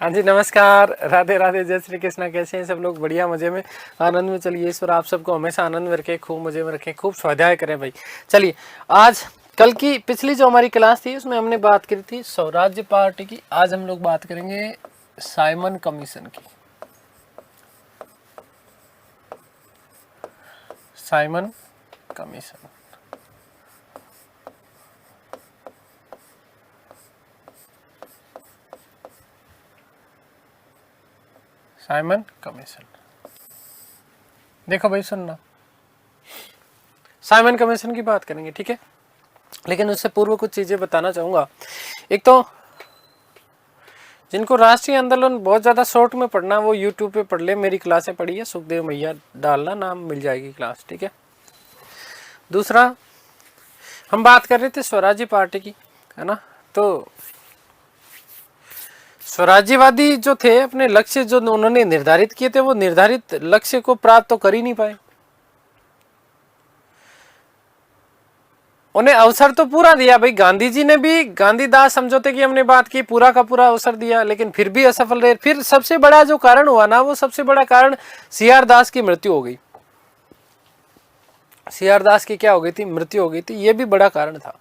हाँ जी, नमस्कार, राधे राधे, जय श्री कृष्णा। कैसे हैं सब लोग? बढ़िया, मजे में, आनंद में। चलिए, ईश्वर आप सबको हमेशा आनंद में रखे, खूब मजे में रखे, खूब स्वाध्याय करें भाई। चलिए, आज कल की पिछली जो हमारी क्लास थी उसमें हमने बात करी थी स्वराज्य पार्टी की। आज हम लोग बात करेंगे साइमन कमीशन की। Simon commission, Simon commission. देखो भाई, सुनना, साइमन कमीशन की बात करेंगे, ठीक है। लेकिन उससे पूर्व कुछ चीजें बताना चाहूंगा। एक तो जिनको राष्ट्रीय आंदोलन बहुत ज़्यादा शॉर्ट में पढ़ना, वो यूट्यूब पे पढ़ ले, मेरी क्लासें पढ़ी है, सुखदेव मैया डालना, नाम मिल जाएगी क्लास, ठीक है। दूसरा, हम बात कर रहे थे स्वराज्य पार्टी की, है ना। तो स्वराज्यवादी जो थे, अपने लक्ष्य जो उन्होंने निर्धारित किए थे, वो निर्धारित लक्ष्य को प्राप्त तो कर ही नहीं पाए। उन्हें अवसर तो पूरा दिया भाई, गांधी जी ने भी गांधीदास समझौते की हमने बात की, पूरा का पूरा अवसर दिया, लेकिन फिर भी असफल रहे। फिर सबसे बड़ा जो कारण हुआ ना, वो सबसे बड़ा कारण सीआर दास की मृत्यु हो गई। सीआर दास की क्या हो गई थी? मृत्यु हो गई थी। ये भी बड़ा कारण था।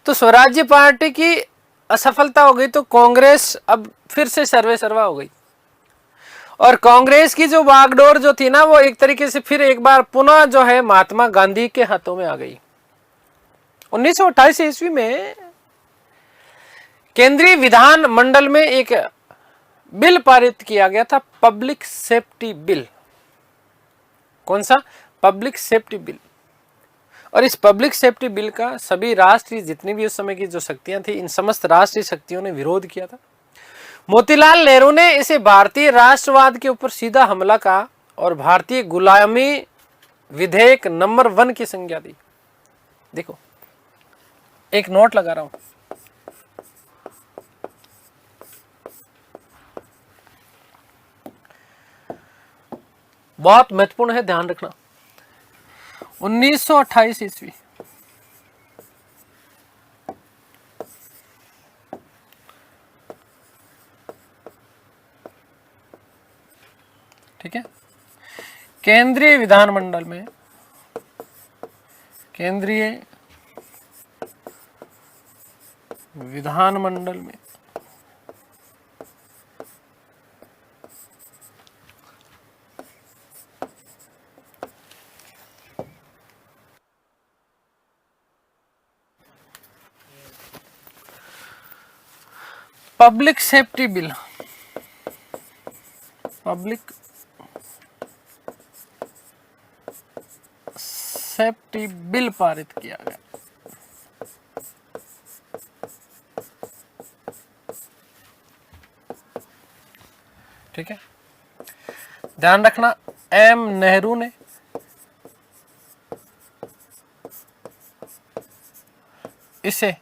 तो स्वराज्य पार्टी की असफलता हो गई, तो कांग्रेस अब फिर से सर्वे सर्वा हो गई। और कांग्रेस की जो बागडोर जो थी ना, वो एक तरीके से फिर एक बार पुनः जो है महात्मा गांधी के हाथों में आ गई। 1928 ईस्वी में केंद्रीय विधान मंडल में एक बिल पारित किया गया था, पब्लिक सेफ्टी बिल। कौन सा? Public safety bill. और इस पब्लिक सेफ्टी बिल का सभी राष्ट्रीय, जितनी भी उस समय की जो शक्तियां थी, इन समस्त राष्ट्रीय शक्तियों ने विरोध किया था। मोतीलाल नेहरू ने इसे भारतीय राष्ट्रवाद के ऊपर सीधा हमला कहा और भारतीय गुलामी विधेयक नंबर 1 की संज्ञा दी। देखो, एक नोट लगा रहा हूं, बहुत महत्वपूर्ण है, ध्यान रखना। 1928 ईस्वी, ठीक है। केंद्रीय विधानमंडल में, केंद्रीय विधानमंडल में public safety bill, public safety bill पारित किया गया। ठीक है, ध्यान रखना, एम नेहरू ने इसे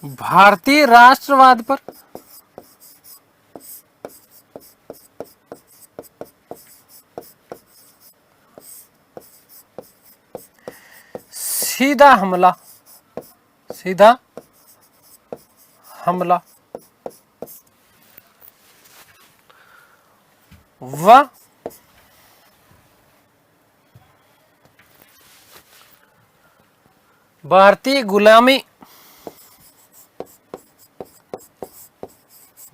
भारतीय राष्ट्रवाद पर सीधा हमला व भारतीय गुलामी,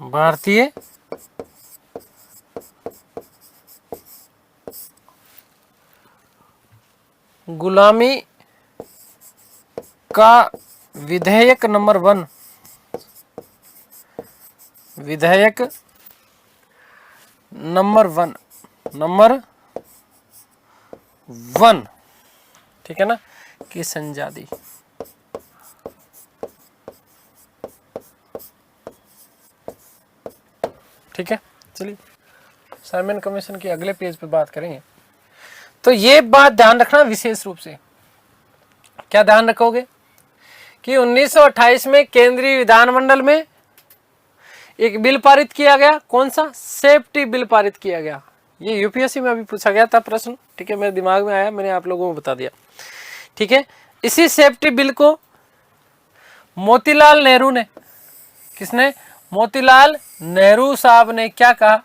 भारतीय गुलामी का विधेयक नंबर 1, विधेयक नंबर 1, ठीक है ना, की संज्ञा दी। ठीक है, चलिए साइमन कमीशन की अगले पेज पे बात करेंगे। तो ये बात ध्यान रखना विशेष रूप से। क्या ध्यान रखोगे कि 1928 में केंद्रीय विधानमंडल में एक बिल पारित किया गया। कौन सा? सेफ्टी बिल पारित किया गया। ये यूपीएससी में अभी पूछा गया था प्रश्न, ठीक है, मेरे दिमाग में आया, मैंने आप लोगों को बता दिया, ठीक है। इसी सेफ्टी बिल को मोतीलाल नेहरू ने, किसने, मोतीलाल नेहरू साहब ने क्या कहा,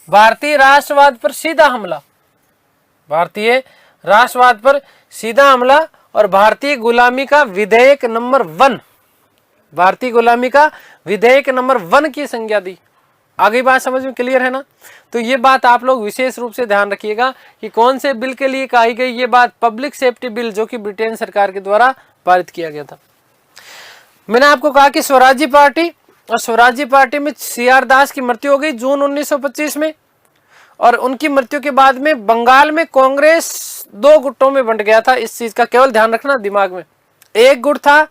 भारतीय राष्ट्रवाद पर सीधा हमला, भारतीय राष्ट्रवाद पर सीधा हमला और भारतीय गुलामी का विधेयक नंबर 1, भारतीय गुलामी का विधेयक नंबर 1 की संज्ञा दी। आगे बात समझ में क्लियर है ना। तो ये बात आप लोग विशेष रूप से ध्यान रखिएगा कि कौन से बिल के लिए कही गई ये बात, पब्लिक सेफ्टी बिल, जो कि ब्रिटेन सरकार के द्वारा पारित किया गया था। मैंने आपको कहा कि स्वराज्य पार्टी, और स्वराज्य पार्टी में CR दास की मृत्यु हो गई जून 1925 में, और उनकी मृत्यु के बाद में बंगाल में कांग्रेस 2 गुटों में बंट गया था। इस चीज का केवल ध्यान रखना दिमाग में। एक गुट था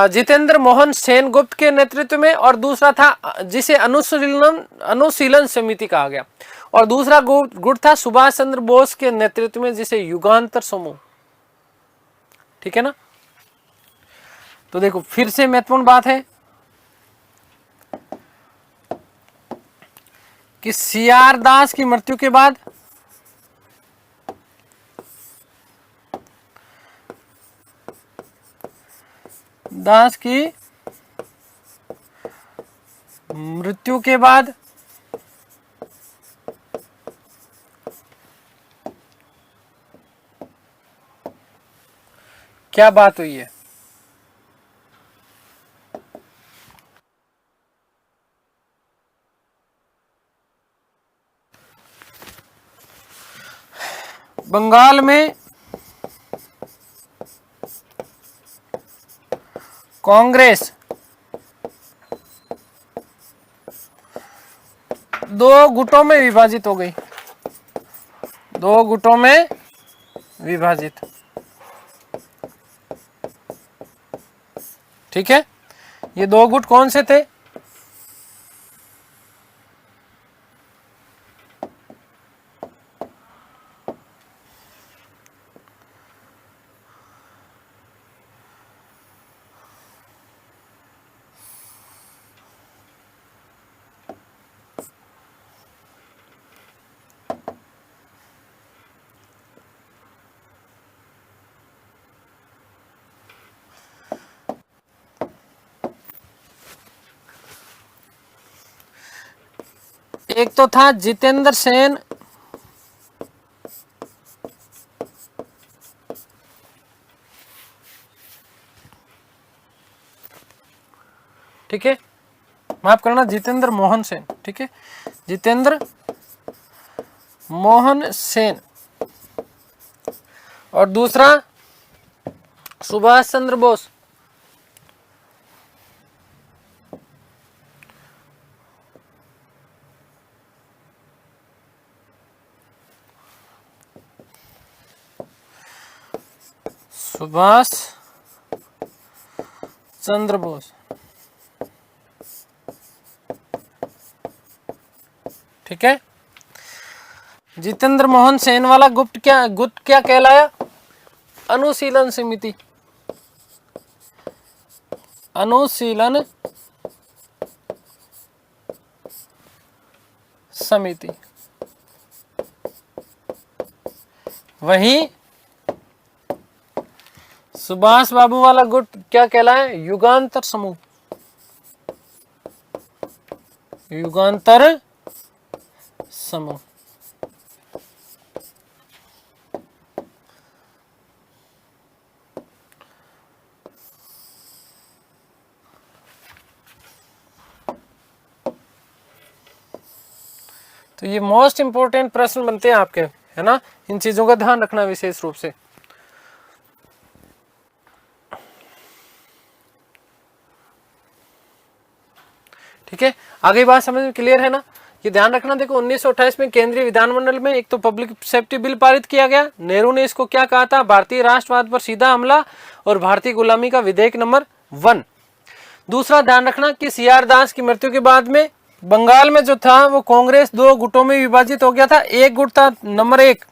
जितेंद्र मोहन सेन गुप्त के नेतृत्व में, और दूसरा था जिसे अनुशीलन समिति कहा गया, और दूसरा गुट था सुभाष चंद्र बोस के नेतृत्व में, जिसे युगांतर समूह, ठीक है ना। तो देखो फिर से महत्वपूर्ण बात है कि CR दास की मृत्यु के बाद दास की मृत्यु के बाद क्या बात हुई है, बंगाल में कांग्रेस 2 गुटों में विभाजित हो गई, 2 गुटों में विभाजित, ठीक है। ये 2 गुट कौन से थे, एक तो था जितेंद्र सेन ठीक है, माफ करना, जितेंद्र मोहन सेन, ठीक है, जितेंद्र मोहन सेन, और दूसरा सुभाष चंद्र बोस, सुभाष चंद्र बोस, ठीक है। जितेंद्र मोहन सेन वाला गुट क्या कहलाया, अनुशीलन समिति, अनुशीलन समिति। वहीं सुभाष बाबू वाला गुट क्या कहलाए, युगांतर समूह, युगांतर समूह। तो ये मोस्ट इंपोर्टेंट प्रश्न बनते हैं आपके, है ना, इन चीजों का ध्यान रखना विशेष रूप से। ठीक है, आगे बात समझ में क्लियर है ना। ये ध्यान रखना, देखो 1928 में केंद्रीय विधानमंडल में एक तो पब्लिक सेफ्टी बिल पारित किया गया। नेहरू ने इसको क्या कहा था, भारतीय राष्ट्रवाद पर सीधा हमला और भारतीय गुलामी का विधेयक नंबर 1। दूसरा ध्यान रखना कि CR दास की मृत्यु के बाद में बंगाल में जो था वो कांग्रेस 2 गुटों में विभाजित हो गया था। एक गुट था नंबर 1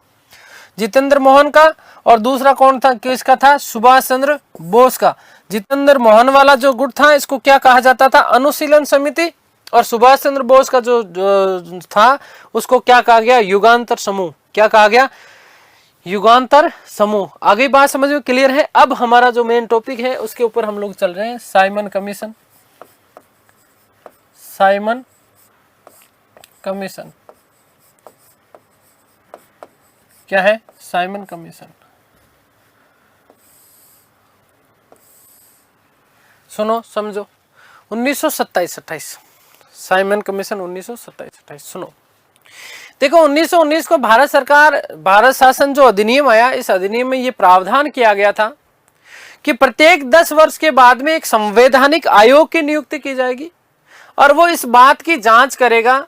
जितेंद्र मोहन का, और दूसरा कौन था, किसका था, सुभाष चंद्र बोस का। जितेंद्र मोहन वाला जो गुट था इसको क्या कहा जाता था, अनुशीलन समिति, और सुभाष चंद्र बोस का जो था उसको क्या कहा गया, युगांतर समूह। क्या कहा गया, युगांतर समूह। आगे बात समझ में क्लियर है। अब हमारा जो मेन टॉपिक है उसके ऊपर हम लोग चल रहे हैं, साइमन कमीशन। साइमन कमीशन क्या है, साइमन कमीशन। सुनो समझो, 1927-28 साइमन कमीशन 1927-28। सुनो देखो, 1919 को भारत सरकार, भारत शासन जो अधिनियम आया, इस अधिनियम में ये प्रावधान किया गया था कि प्रत्येक 10 वर्ष के बाद में एक संवैधानिक आयोग की नियुक्ति की जाएगी और वो इस बात की जांच करेगा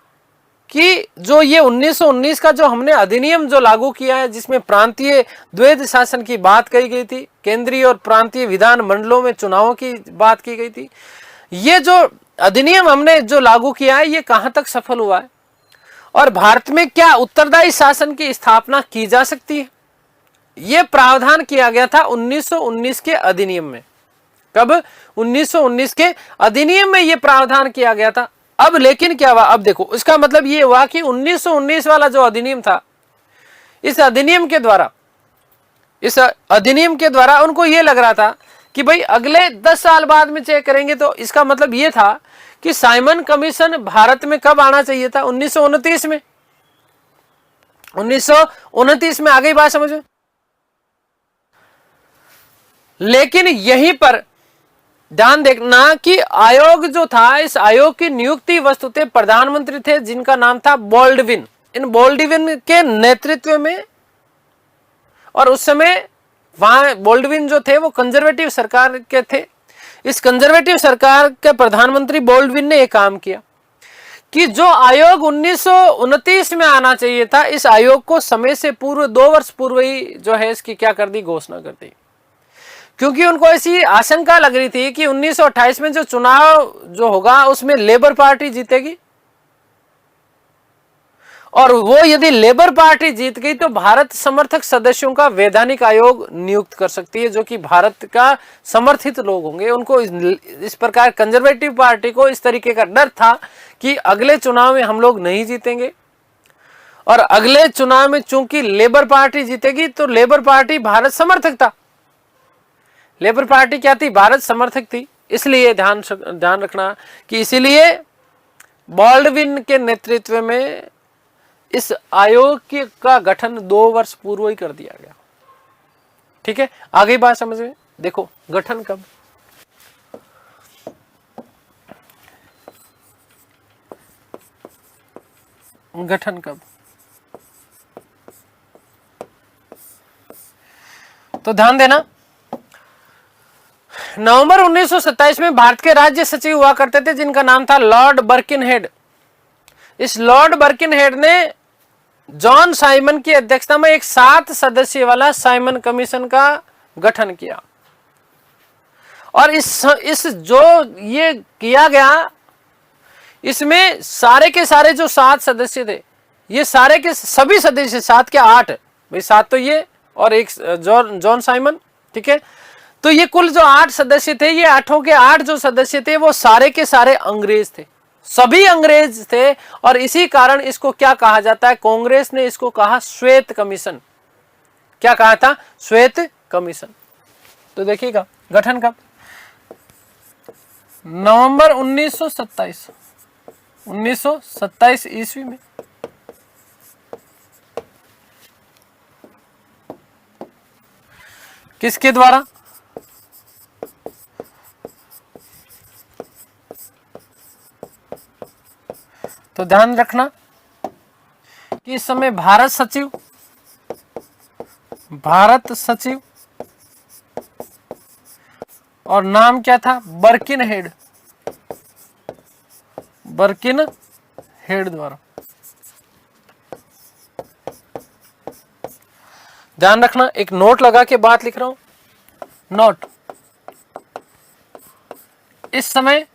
कि जो ये 1919 का जो हमने अधिनियम जो लागू किया है, जिसमें प्रांतीय द्वैध शासन की बात कही गई थी, केंद्रीय और प्रांतीय विधान मंडलों में चुनावों की बात की गई थी, ये जो अधिनियम हमने जो लागू किया है ये कहां तक सफल हुआ है और भारत में क्या उत्तरदायी शासन की स्थापना की जा सकती है, यह प्रावधान किया गया था 1919 के अधिनियम में। कब, 1919 के अधिनियम में यह प्रावधान किया गया था। अब लेकिन क्या हुआ, अब देखो इसका मतलब यह हुआ कि 1919 वाला जो अधिनियम था, इस अधिनियम के द्वारा उनको यह लग रहा था कि भाई अगले 10 साल बाद में चेक करेंगे, तो इसका मतलब यह था कि साइमन कमीशन भारत में कब आना चाहिए था, 1929 में। 1929 में आ गई बात समझ में। लेकिन यहीं पर ध्यान देखना कि आयोग जो था, इस आयोग की नियुक्ति वस्तुतः प्रधानमंत्री थे जिनका नाम था बोल्डविन। इन बोल्डविन के नेतृत्व में, और उस समय वहां बोल्डविन जो थे वो कंजर्वेटिव सरकार के थे। इस कंजर्वेटिव सरकार के प्रधानमंत्री बोल्डविन ने एक काम किया कि जो आयोग 1929 में आना चाहिए था, इस आयोग को समय से पूर्व 2 वर्ष पूर्व ही जो है इसकी क्या कर दी, घोषणा कर दी। क्योंकि उनको ऐसी आशंका लग रही थी कि 1928 में जो चुनाव जो होगा उसमें लेबर पार्टी जीतेगी और वो यदि लेबर पार्टी जीत गई तो भारत समर्थक सदस्यों का वैधानिक आयोग नियुक्त कर सकती है, जो कि भारत का समर्थित लोग होंगे। उनको इस प्रकार कंजर्वेटिव पार्टी को इस तरीके का डर था कि अगले चुनाव में हम लोग नहीं जीतेंगे और अगले चुनाव में चूंकि लेबर पार्टी जीतेगी तो लेबर पार्टी भारत समर्थक था। लेबर पार्टी क्या थी, भारत समर्थक थी। इसलिए ध्यान रखना कि इसीलिए बॉल्डविन के नेतृत्व में इस आयोग का गठन 2 वर्ष पूर्व ही कर दिया गया। ठीक है, आगे बात समझ में। देखो गठन कब, गठन कब, तो ध्यान देना, नवंबर 1927 में भारत के राज्य सचिव हुआ करते थे जिनका नाम था लॉर्ड बर्किनहेड। इस लॉर्ड बर्किनहेड ने जॉन साइमन की अध्यक्षता में एक 7 सदस्य वाला साइमन कमीशन का गठन किया और इस जो ये किया गया, इसमें सारे के सारे जो 7 सदस्य थे, ये सारे के सभी सदस्य 7 के 8, भाई 7 तो ये और एक जॉन साइमन, ठीक है, तो ये कुल जो 8 सदस्य थे, ये 8 के 8 जो सदस्य थे वो सारे के सारे अंग्रेज थे, सभी अंग्रेज थे। और इसी कारण इसको क्या कहा जाता है, कांग्रेस ने इसको कहा श्वेत कमीशन। क्या कहा था, श्वेत कमीशन। तो देखिएगा गठन कब, नवंबर 1927 ईस्वी में। किसके द्वारा, तो ध्यान रखना कि इस समय भारत सचिव और नाम क्या था, बर्किनहेड द्वारा। ध्यान रखना, एक नोट लगा के बात लिख रहा हूं, नोट। इस समय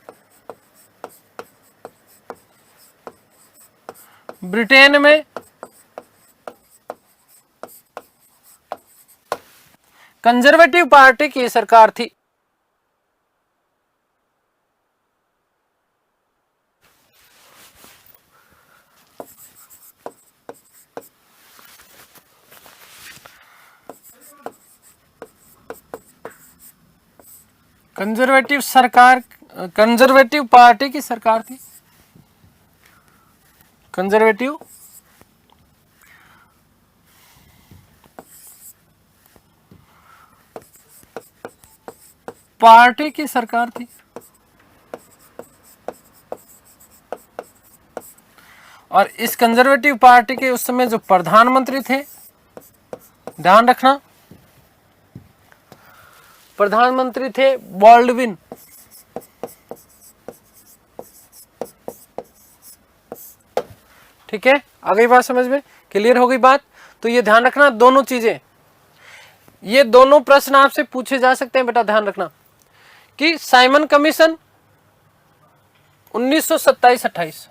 ब्रिटेन में कंजर्वेटिव पार्टी की सरकार थी। कंजर्वेटिव सरकार, कंजर्वेटिव पार्टी की सरकार थी। कंजर्वेटिव पार्टी की सरकार थी। और इस कंजर्वेटिव पार्टी के उस समय जो प्रधानमंत्री थे, ध्यान रखना, प्रधानमंत्री थे बॉल्डविन। ठीक है, आ गई बात समझ में, क्लियर हो गई बात। तो ये ध्यान रखना दोनों चीजें, ये दोनों प्रश्न आपसे पूछे जा सकते हैं बेटा, ध्यान रखना कि साइमन कमीशन 1927-28,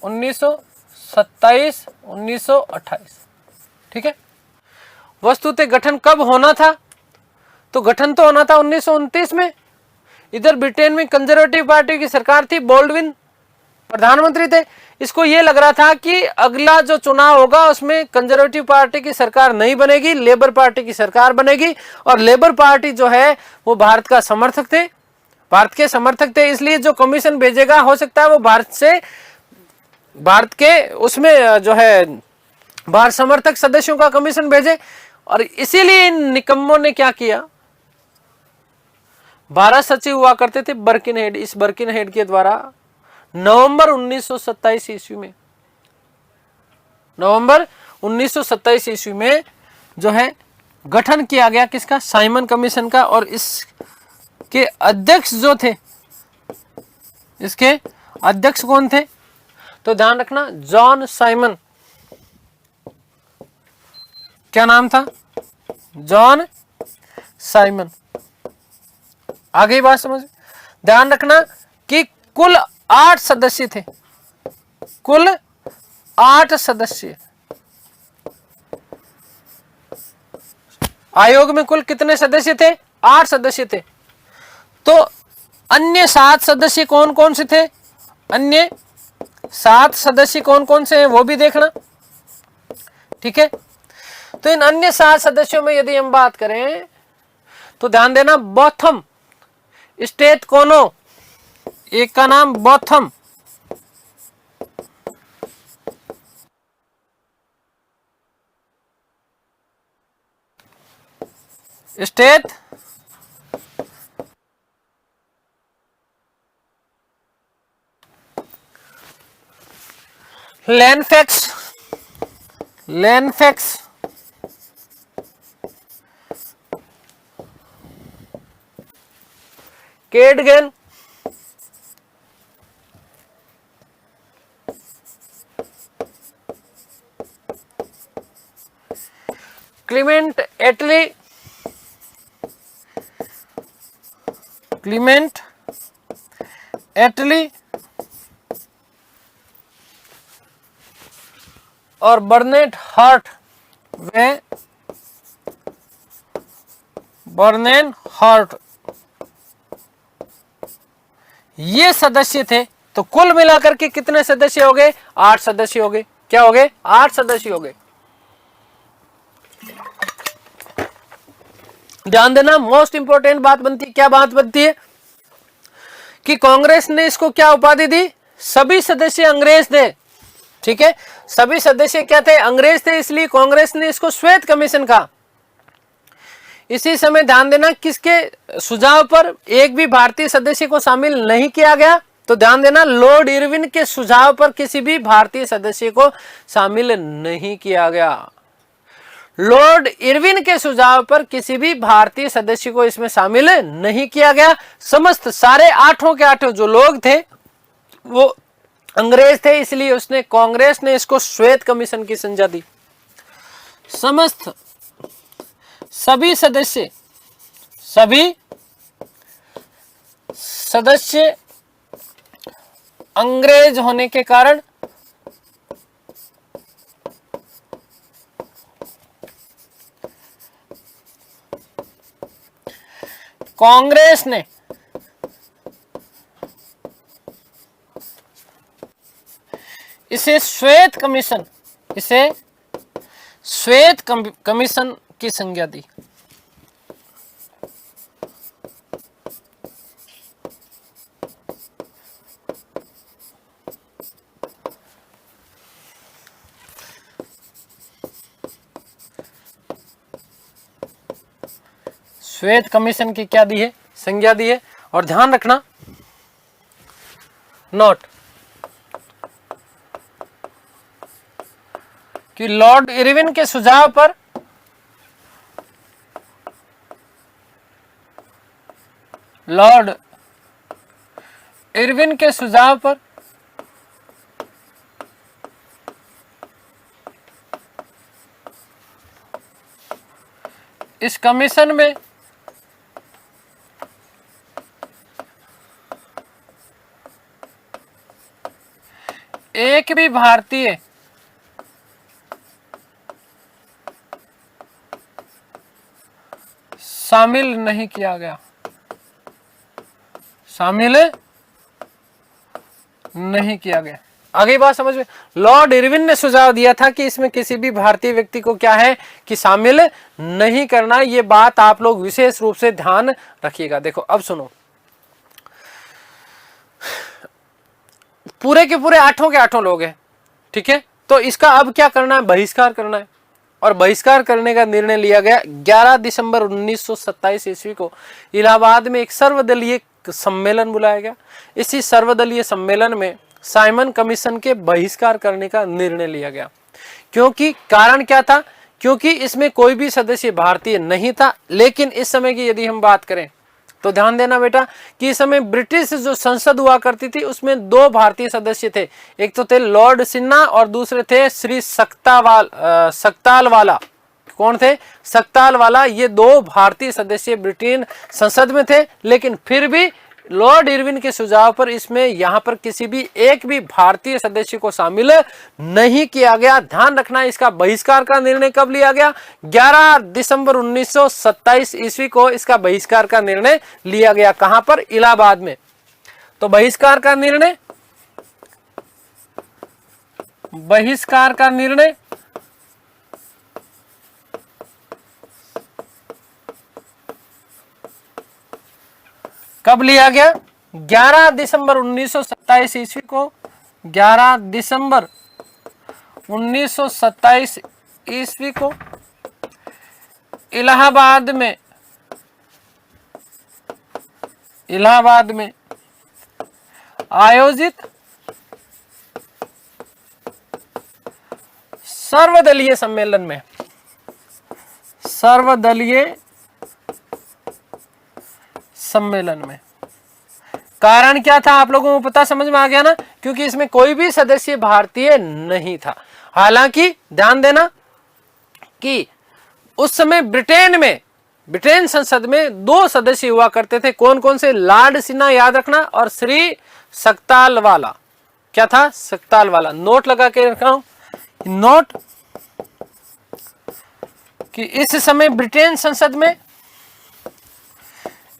1927, 1928, ठीक है। वस्तुतः गठन कब होना था? तो गठन तो होना था 1929 में। इधर ब्रिटेन में कंजर्वेटिव पार्टी की सरकार थी, बॉल्डविन प्रधानमंत्री थे। इसको ये लग रहा था कि अगला जो चुनाव होगा उसमें कंजर्वेटिव पार्टी की सरकार नहीं बनेगी, लेबर पार्टी की सरकार बनेगी। और लेबर पार्टी जो है वो भारत का समर्थक थे, भारत के समर्थक थे, इसलिए जो कमीशन भेजेगा हो सकता है वो भारत के उसमें जो है भारत समर्थक सदस्यों का कमीशन भेजे। और इसीलिए इन निकम्मों ने क्या किया, भारत सचिव हुआ करते थे बर्किनहेड, इस बर्किनहेड के द्वारा नवंबर 1927 ईस्वी में, नवंबर 1927 ईस्वी में जो है गठन किया गया किसका? साइमन कमीशन का। और इसके अध्यक्ष जो थे, इसके अध्यक्ष कौन थे? तो ध्यान रखना, जॉन साइमन। क्या नाम था? John Simon. आगे बात समझ, ध्यान रखना कि कुल 8 सदस्य थे, कुल 8 सदस्य। आयोग में कुल कितने सदस्य थे? 8 सदस्य थे। तो अन्य 7 सदस्य कौन कौन से थे? अन्य 7 सदस्य कौन कौन से हैं वो भी देखना, ठीक है। तो इन अन्य 7 सदस्यों में यदि हम बात करें तो ध्यान देना, बोथम स्टेट कोनो, एक का नाम बोथम, स्टेट लैंडफैक्स, लैंडफैक्स, केडगन, क्लीमेंट एटली, क्लीमेंट एटली और बर्नेट हार्ट, वे बर्नेट हार्ट, ये सदस्य थे। तो कुल मिलाकर के कितने सदस्य हो गए? 8 सदस्य हो गए। क्या हो गए? 8 सदस्य हो गए। ध्यान देना, मोस्ट इंपोर्टेंट बात बनती है। क्या बात बनती है? कि कांग्रेस ने इसको क्या उपाधि दी? सभी सदस्य अंग्रेज थे, ठीक है। सभी सदस्य क्या थे? अंग्रेज थे, इसलिए कांग्रेस ने इसको श्वेत कमीशन कहा। इसी समय ध्यान देना, किसके सुझाव पर एक भी भारतीय सदस्य को शामिल नहीं किया गया? तो ध्यान देना, लॉर्ड इरविन के सुझाव पर किसी भी भारतीय सदस्य को शामिल नहीं किया गया। लॉर्ड इरविन के सुझाव पर किसी भी भारतीय सदस्य को इसमें शामिल नहीं किया गया। समस्त सारे 8 के 8 जो लोग थे वो अंग्रेज थे, इसलिए उसने कांग्रेस ने इसको श्वेत कमीशन की संज्ञा दी। समस्त सभी सदस्य अंग्रेज होने के कारण कांग्रेस ने इसे श्वेत कमीशन की संज्ञा दी। श्वेत कमीशन की क्या दी है, संज्ञा दी है। और ध्यान रखना नोट कि लॉर्ड इरविन के सुझाव पर लॉर्ड इरविन के सुझाव पर इस कमीशन में एक भी भारतीय शामिल नहीं किया गया, शामिल नहीं किया गया। आगे बात समझ में। लॉर्ड इरविन ने सुझाव दिया था कि इसमें किसी भी भारतीय व्यक्ति को क्या है कि शामिल नहीं करना। ये बात आप लोग विशेष रूप से ध्यान रखिएगा। देखो अब सुनो, पूरे के पूरे 8 के 8 लोग हैं, ठीक है। तो इसका अब क्या करना है, बहिष्कार करना है। और बहिष्कार करने का निर्णय लिया गया 11 दिसंबर 1927 ईस्वी को इलाहाबाद में एक सर्वदलीय सम्मेलन बुलाया गया। इसी सर्वदलीय सम्मेलन में साइमन कमीशन के बहिष्कार करने का निर्णय लिया गया। क्योंकि कारण क्या था, क्योंकि इसमें कोई भी सदस्य भारतीय नहीं था। लेकिन इस समय की यदि हम बात करें तो ध्यान देना बेटा कि इस समय ब्रिटिश जो संसद हुआ करती थी उसमें 2 भारतीय सदस्य थे। एक तो थे लॉर्ड सिन्हा और दूसरे थे श्री सक्तालवाला। कौन थे, सक्तालवाला। ये 2 भारतीय सदस्य ब्रिटेन संसद में थे। लेकिन फिर भी लॉर्ड इरविन के सुझाव पर इसमें यहां पर किसी भी एक भी भारतीय सदस्य को शामिल नहीं किया गया। ध्यान रखना, इसका बहिष्कार का निर्णय कब लिया गया, 11 दिसंबर 1927 ईस्वी को इसका बहिष्कार का निर्णय लिया गया। कहां पर, इलाहाबाद में। तो बहिष्कार का निर्णय कब लिया गया, 11 दिसंबर 1927 ईस्वी को। 11 दिसंबर 1927 ईस्वी को इलाहाबाद में आयोजित सर्वदलीय सम्मेलन में कारण क्या था आप लोगों को पता, समझ में आ गया ना। क्योंकि इसमें कोई भी सदस्य भारतीय नहीं था। हालांकि ध्यान देना कि उस समय ब्रिटेन संसद में 2 सदस्य हुआ करते थे। कौन कौन से, लॉर्ड सिन्हा याद रखना और श्री सक्तालवाला। क्या था, सक्तालवाला। नोट लगा के रखा हूं, नोट कि इस समय ब्रिटेन संसद में,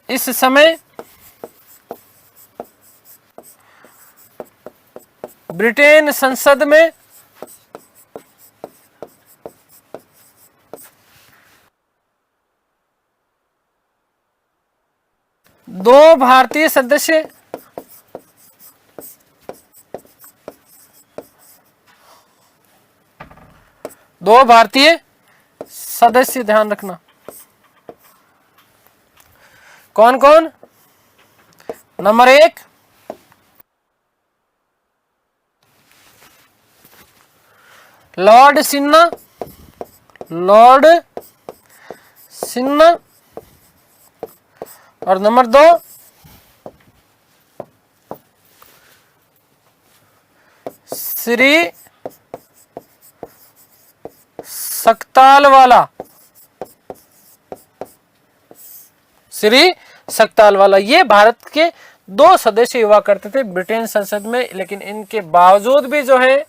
इस समय ब्रिटेन संसद में दो भारतीय सदस्य ध्यान रखना। कौन कौन, नंबर 1 लॉर्ड सिन्हा और नंबर 2 श्री सक्तालवाला। ये भारत के 2 सदस्य हुआ करते थे ब्रिटेन संसद में। लेकिन इनके बावजूद भी जो है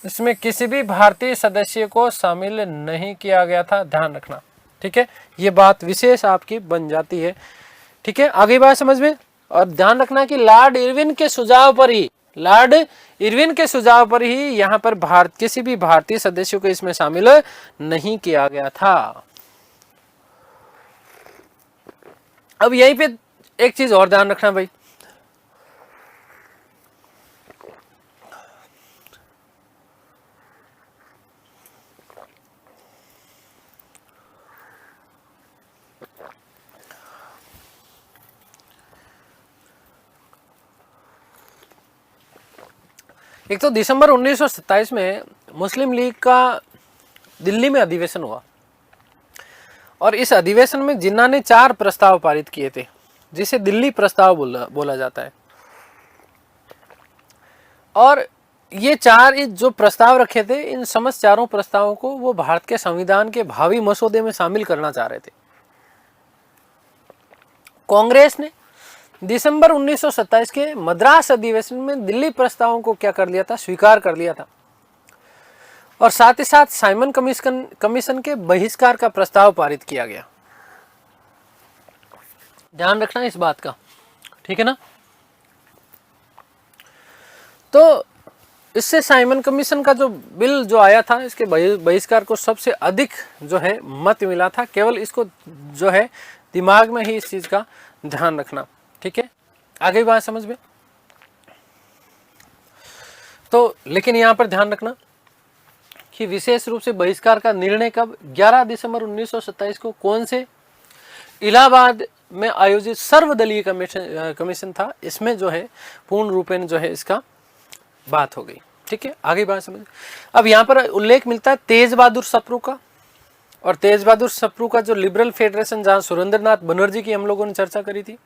इसमें किसी भी भारतीय सदस्य को शामिल नहीं किया गया था। ध्यान रखना, ठीक है। ये बात विशेष आपकी बन जाती है, ठीक है। आगे बात समझ में। और ध्यान रखना कि लॉर्ड इरविन के सुझाव पर ही यहां पर किसी भी भारतीय सदस्य को इसमें शामिल नहीं किया गया था। अब यहीं पे एक चीज और ध्यान रखना भाई, एक तो दिसंबर 1927 में मुस्लिम लीग का दिल्ली में अधिवेशन हुआ और इस अधिवेशन में जिन्ना ने 4 प्रस्ताव पारित किए थे, जिसे दिल्ली प्रस्ताव बोला जाता है। और ये 4 जो प्रस्ताव रखे थे, इन समस्त चारों प्रस्तावों को वो भारत के संविधान के भावी मसौदे में शामिल करना चाह रहे थे। कांग्रेस ने दिसंबर 1927 के मद्रास अधिवेशन में दिल्ली प्रस्तावों को क्या कर लिया था, स्वीकार कर लिया था और साथ ही साथ साइमन कमीशन के बहिष्कार का प्रस्ताव पारित किया गया। ध्यान रखना इस बात का, ठीक है ना। तो इससे साइमन कमीशन का जो बिल जो आया था, इसके बहिष्कार को सबसे अधिक जो है मत मिला था। केवल इसको जो है दिमाग में ही इस चीज का ध्यान रखना, ठीक है। आगे बात समझ में। तो लेकिन यहां पर ध्यान रखना कि विशेष रूप से बहिष्कार का निर्णय कब, 11 दिसंबर 1927 को कौन से इलाहाबाद में आयोजित सर्वदलीय कमीशन था, इसमें जो है पूर्ण रूपेण जो है इसका बात हो गई, ठीक है। आगे बात समझ। अब यहाँ पर उल्लेख मिलता है तेज बहादुर सप्रू का, और तेज बहादुर सप्रू का जो लिबरल फेडरेशन, जहां सुरेंद्रनाथ बनर्जी की हम लोगों ने चर्चा करी थी,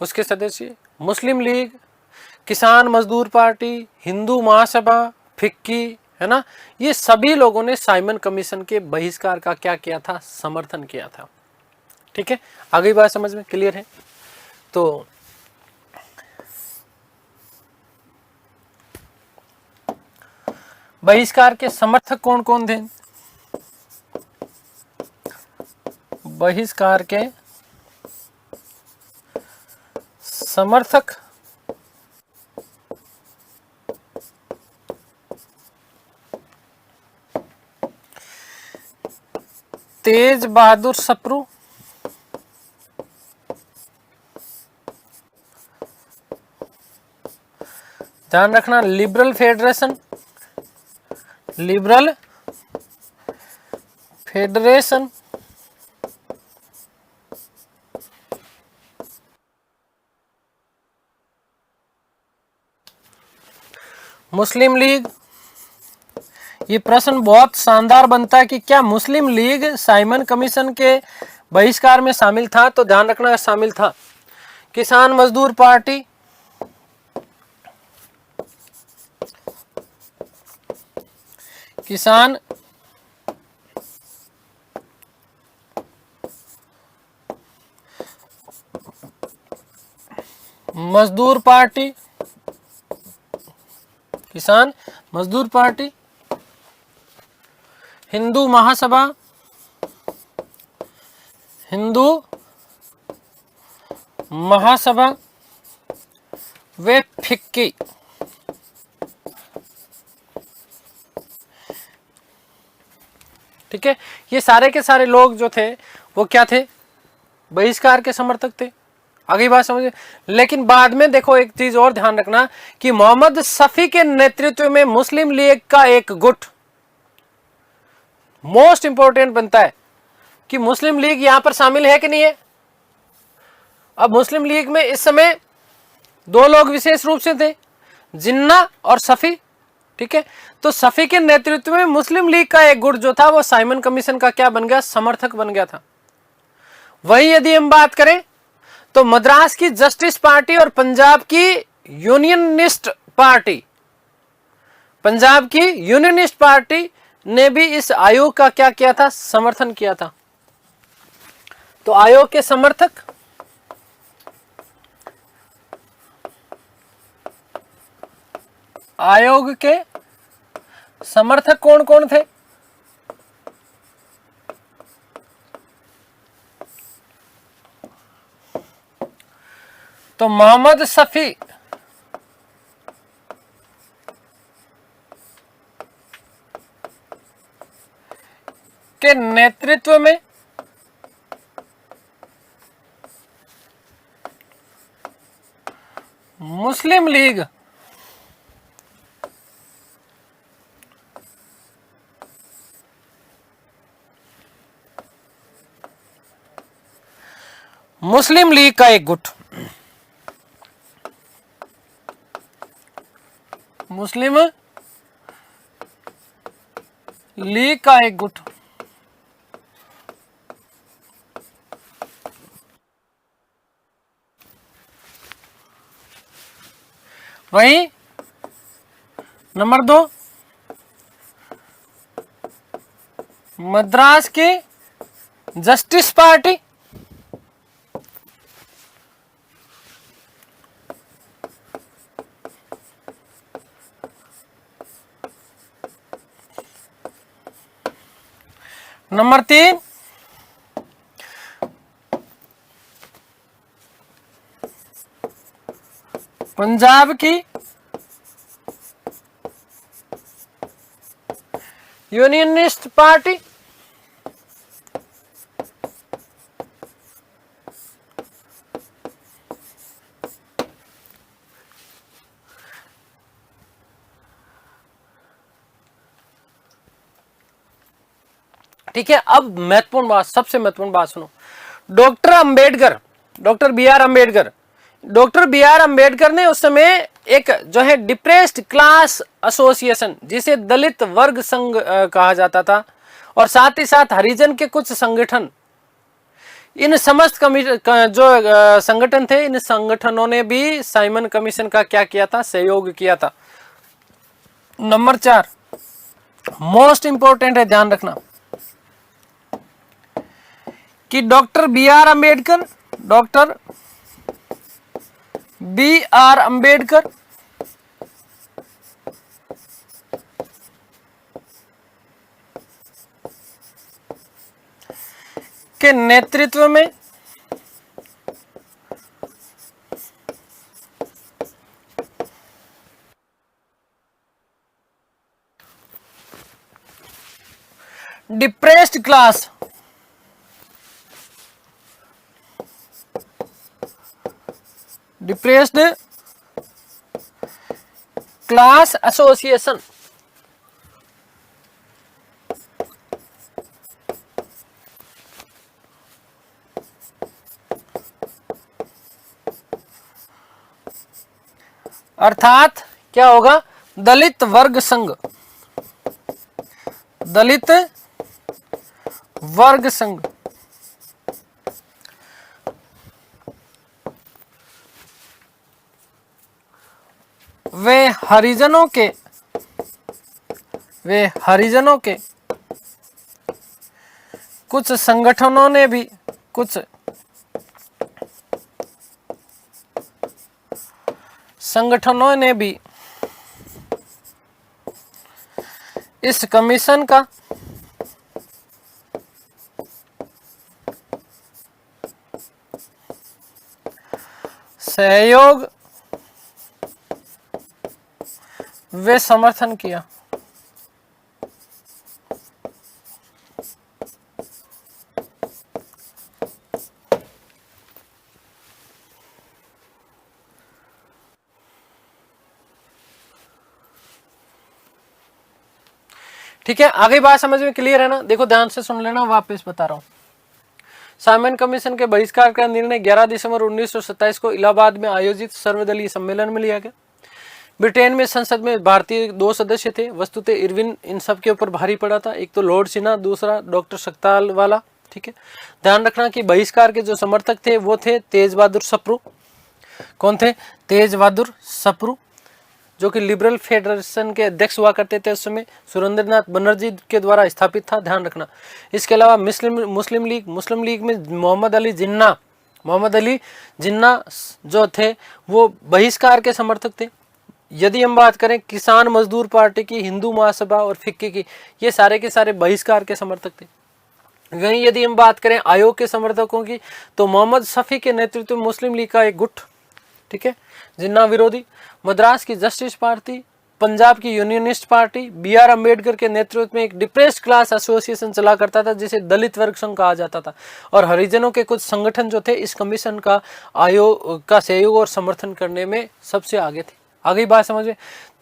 उसके सदस्य मुस्लिम लीग, किसान मजदूर पार्टी, हिंदू महासभा, फिक्की, है ना, ये सभी लोगों ने साइमन कमीशन के बहिष्कार का क्या किया था, समर्थन किया था, ठीक है। आगे बात समझ में क्लियर है। तो बहिष्कार के समर्थक कौन कौन थे? बहिष्कार के समर्थक तेज बहादुर सप्रू, ध्यान रखना लिबरल फेडरेशन, मुस्लिम लीग। ये प्रश्न बहुत शानदार बनता है कि क्या मुस्लिम लीग साइमन कमीशन के बहिष्कार में शामिल था, तो ध्यान रखना शामिल था। किसान मजदूर पार्टी, किसान मजदूर पार्टी, किसान मजदूर पार्टी, हिंदू महासभा, वे फिक्की, ठीक है। ये सारे के सारे लोग जो थे वो क्या थे, बहिष्कार के समर्थक थे। आगे बात समझिए। लेकिन बाद में देखो एक चीज और ध्यान रखना कि मोहम्मद शफी के नेतृत्व में मुस्लिम लीग का एक गुट, मोस्ट इंपॉर्टेंट बनता है कि मुस्लिम लीग यहां पर शामिल है कि नहीं है। अब मुस्लिम लीग में इस समय 2 लोग विशेष रूप से थे, जिन्ना और शफी, ठीक है। तो शफी के नेतृत्व में मुस्लिम लीग का एक गुट जो था वो साइमन कमीशन का क्या बन गया, समर्थक बन गया था। वही यदि हम बात करें तो मद्रास की जस्टिस पार्टी और पंजाब की यूनियनिस्ट पार्टी ने भी इस आयोग का क्या किया था, समर्थन किया था। तो आयोग के समर्थक कौन कौन थे? तो मोहम्मद शफी के नेतृत्व में मुस्लिम लीग का एक गुट मुस्लिम लीग का एक गुट। वही नंबर 2 मद्रास की जस्टिस पार्टी। नंबर 3 पंजाब की यूनियनिस्ट पार्टी। ठीक है, अब महत्वपूर्ण बात, सबसे महत्वपूर्ण बात सुनो। Doctor Ambedkar, doctor B R Ambedkar ने उस समय एक जो है डिप्रेस्ड क्लास एसोसिएशन, जिसे दलित वर्ग संघ कहा जाता था, और साथ ही साथ हरिजन के कुछ संगठन, इन समस्त जो संगठन थे, इन संगठनों ने भी साइमन कमीशन का क्या किया था, सहयोग किया था। नंबर 4 मोस्ट इंपॉर्टेंट है, ध्यान रखना कि डॉक्टर बी आर अंबेडकर के नेतृत्व में डिप्रेस्ड क्लास एसोसिएशन अर्थात क्या होगा, दलित वर्ग संघ, दलित वर्ग संघ। वे हरिजनों के कुछ संगठनों ने भी इस कमीशन का सहयोग वे समर्थन किया। ठीक है, आगे बात समझ में क्लियर है ना? देखो ध्यान से सुन लेना, वापस बता रहा हूं। साइमन कमीशन के बहिष्कार का निर्णय 11 दिसंबर 1927 को इलाहाबाद में आयोजित सर्वदलीय सम्मेलन में लिया गया। ब्रिटेन में संसद में भारतीय 2 सदस्य थे। वस्तुतः इरविन इन सब के ऊपर भारी पड़ा था, एक तो लॉर्ड सिन्हा, दूसरा डॉक्टर सकताल वाला। ठीक है, ध्यान रखना कि बहिष्कार के जो समर्थक थे वो थे तेज बहादुर सप्रू। कौन थे? तेज बहादुर सप्रू, जो कि लिबरल फेडरेशन के अध्यक्ष हुआ करते थे उस समय, सुरेंद्रनाथ बनर्जी के द्वारा स्थापित था, ध्यान रखना। इसके अलावा मुस्लिम लीग में मोहम्मद अली जिन्ना जो थे वो बहिष्कार के समर्थक थे। यदि हम बात करें किसान मजदूर पार्टी की, हिंदू महासभा और फिक्की की, ये सारे के सारे बहिष्कार के समर्थक थे। वहीं यदि हम बात करें आयोग के समर्थकों की, तो मोहम्मद शफी के नेतृत्व में मुस्लिम लीग का एक गुट, ठीक है, जिन्ना विरोधी, मद्रास की जस्टिस पार्टी, पंजाब की Unionist Party, B R Ambedkar के नेतृत्व में एक डिप्रेस्ड क्लास एसोसिएशन चला करता था जिसे दलित वर्ग संघ कहा जाता था, और हरिजनों के कुछ संगठन जो थे इस कमीशन का आयोग का सहयोग और समर्थन करने में सबसे आगे थे। आगे बात समझ में।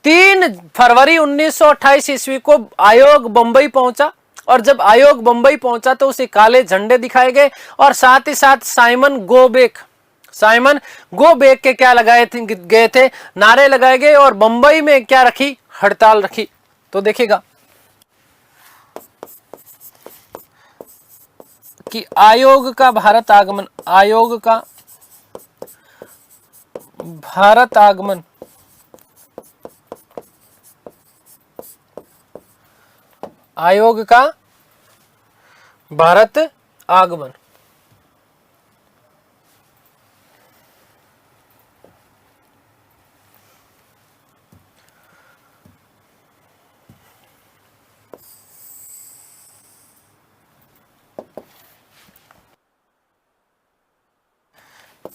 3 फरवरी 1928 ईस्वी को आयोग बंबई पहुंचा, और जब आयोग बंबई पहुंचा तो उसे काले झंडे दिखाए गए, और साथ ही साथ Simon go back Simon go back के क्या लगाए थे, गए थे, नारे लगाए गए और बंबई में क्या रखी, हड़ताल रखी। तो देखिएगा कि आयोग का भारत आगमन, आयोग का भारत आगमन, आयोग का भारत आगमन।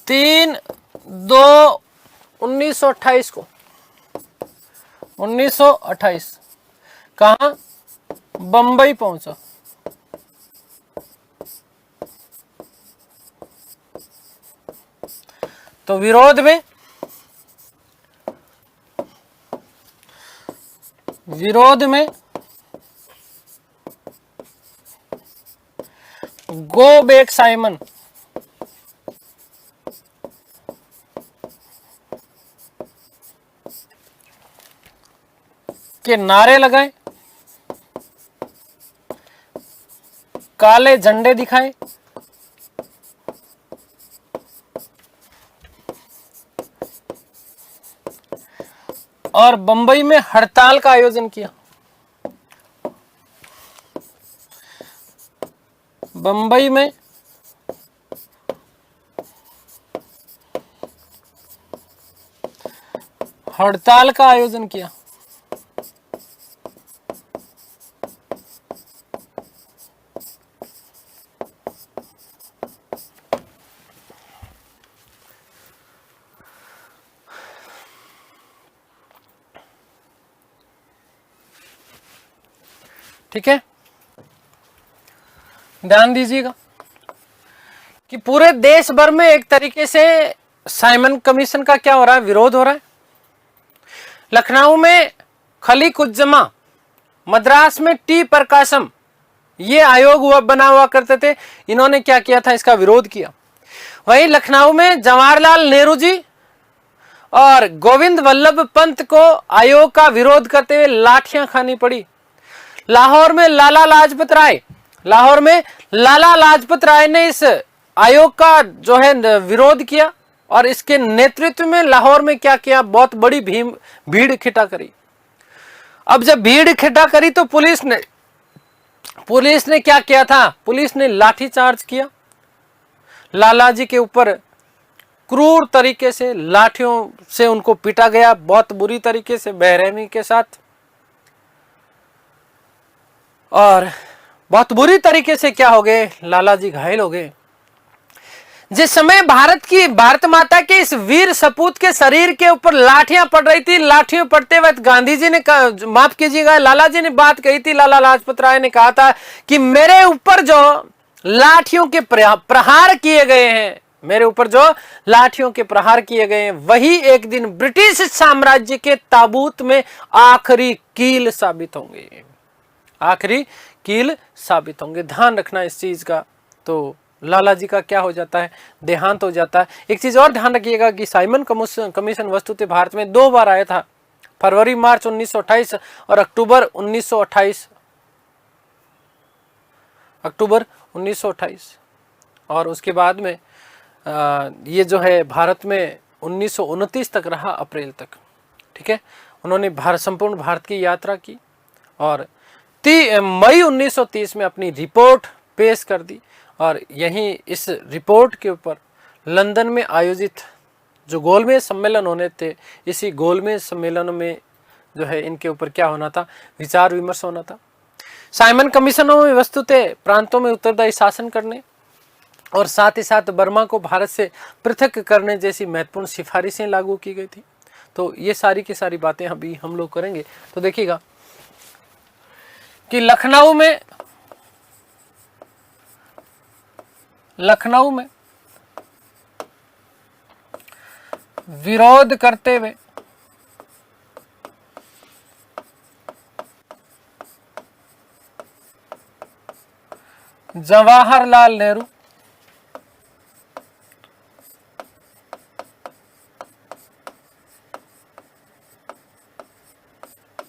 तीन दो 1928 को, 1928 कहा, बंबई पहुंचा। तो विरोध में, विरोध में गो बैक साइमन के नारे लगाए, काले झंडे दिखाए, और बंबई में हड़ताल का आयोजन किया। बंबई में हड़ताल का आयोजन किया। ठीक है, ध्यान दीजिएगा कि पूरे देश भर में एक तरीके से साइमन कमीशन का क्या हो रहा है, विरोध हो रहा है। लखनऊ में खलीकुज्जमा, मद्रास में टी प्रकाशम, ये आयोग हुआ बना हुआ करते थे, इन्होंने क्या किया था, इसका विरोध किया। वहीं लखनऊ में जवाहरलाल नेहरू जी और गोविंद वल्लभ पंत को आयोग का विरोध करते हुए लाठियां खानी पड़ी। लाहौर में लाला लाजपत राय, लाहौर में लाला लाजपत राय ने इस आयोग का जो है विरोध किया और इसके नेतृत्व में लाहौर में क्या किया, बहुत बड़ी भीड़ इकट्ठा करी। अब जब भीड़ इकट्ठा करी तो पुलिस ने क्या किया था, पुलिस ने लाठीचार्ज किया, लाला जी के ऊपर क्रूर तरीके से लाठियों से उनको पीटा गया, बहुत बुरी तरीके से, बेरहमी के साथ, और बहुत बुरी तरीके से क्या हो गए, लाला जी घायल हो गए। जिस समय भारत माता के इस वीर सपूत के शरीर के ऊपर लाठियां पड़ रही थी, लाठियां पड़ते वक्त गांधी जी ने, माफ कीजिएगा, लाला जी ने बात कही थी, लाला लाजपत राय ने कहा था कि मेरे ऊपर जो लाठियों के प्रहार किए गए हैं, मेरे ऊपर जो लाठियों के प्रहार किए गए हैं, वही एक दिन ब्रिटिश साम्राज्य के ताबूत में आखिरी कील साबित होंगे, आखिरी कील साबित होंगे। ध्यान रखना इस चीज का। तो लाला जी का क्या हो जाता है, देहांत हो जाता है। एक चीज और ध्यान रखिएगा कि साइमन कमीशन वस्तुतः भारत में 2 बार आया था, फरवरी मार्च 1928 और अक्टूबर 1928, अक्टूबर 1928, और उसके बाद में ये जो है भारत में 1929 तक रहा, अप्रैल तक। ठीक है, उन्होंने संपूर्ण भारत की यात्रा की और मई 1930 में अपनी रिपोर्ट पेश कर दी, और यहीं इस रिपोर्ट के ऊपर लंदन में आयोजित जो गोलमेज सम्मेलन होने थे, इसी गोलमेज सम्मेलन में जो है इनके ऊपर क्या होना था, विचार विमर्श होना था। साइमन कमीशनों में वस्तुतः प्रांतों में उत्तरदायी शासन करने और साथ ही साथ बर्मा को भारत से पृथक करने जैसी महत्वपूर्ण सिफारिशें लागू की गई थी। तो ये सारी की सारी बातें अभी हम लोग करेंगे। तो देखिएगा कि लखनऊ में विरोध करते हुए जवाहरलाल नेहरू,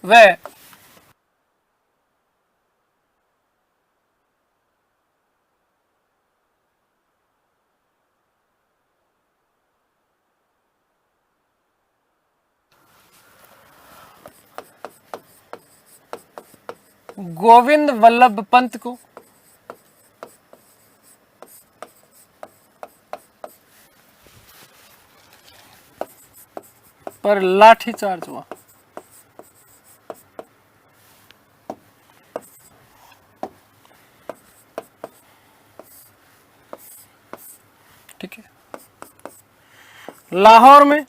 वह गोविंद वल्लभ पंत को पर लाठीचार्ज हुआ। ठीक है। लाहौर में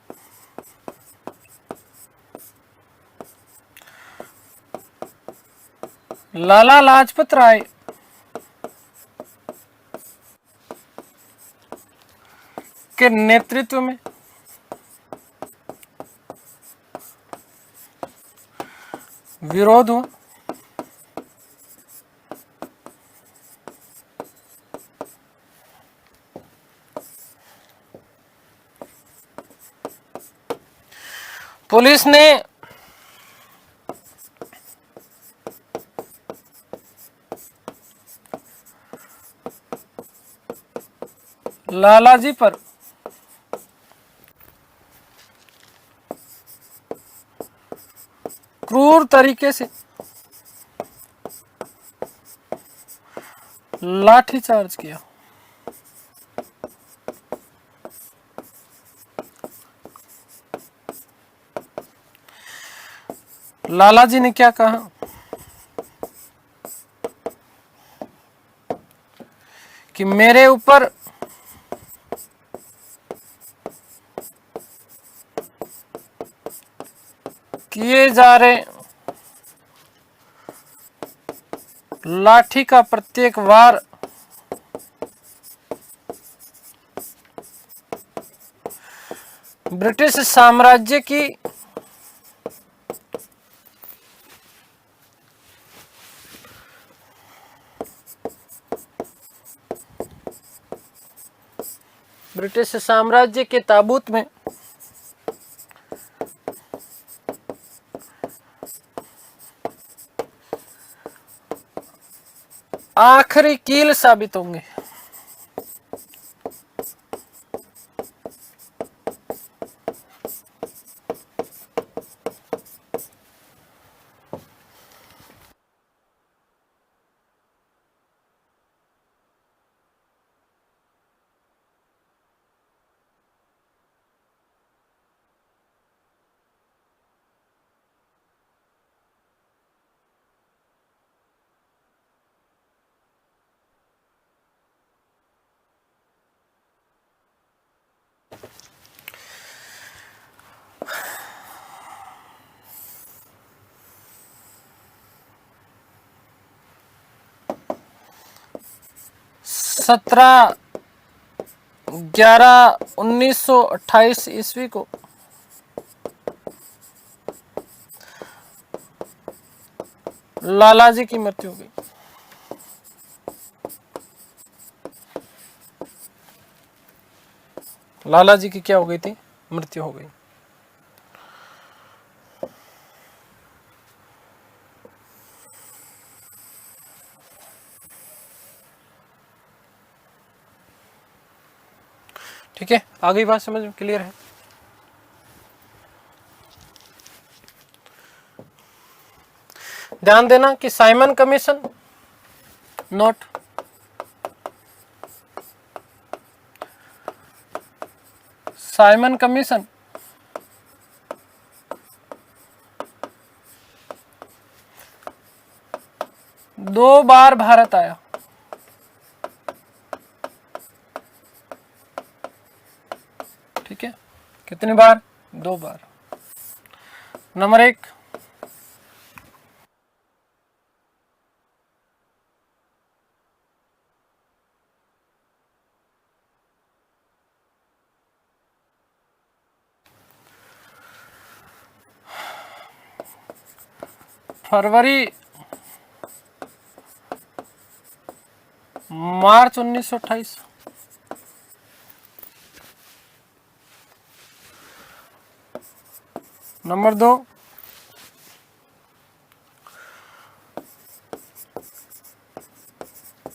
लाला लाजपत राय के नेतृत्व में विरोध हुआ। पुलिस ने लालाजी पर क्रूर तरीके से लाठीचार्ज किया। लालाजी ने क्या कहा कि मेरे ऊपर किए जा रहे लाठी का प्रत्येक वार ब्रिटिश साम्राज्य की ताबूत में आखिरी कील साबित होंगे। सत्रह 11/1928 ईस्वी को लालाजी की मृत्यु हो गई। लालाजी की क्या हो गई थी? मृत्यु हो गई। ठीक है, आगे बात समझ में क्लियर है? ध्यान देना कि Simon commission note Simon commission दो बार भारत आया। ठीक है, कितनी बार? 2 बार। नंबर 1, फरवरी मार्च 1928। नंबर 2,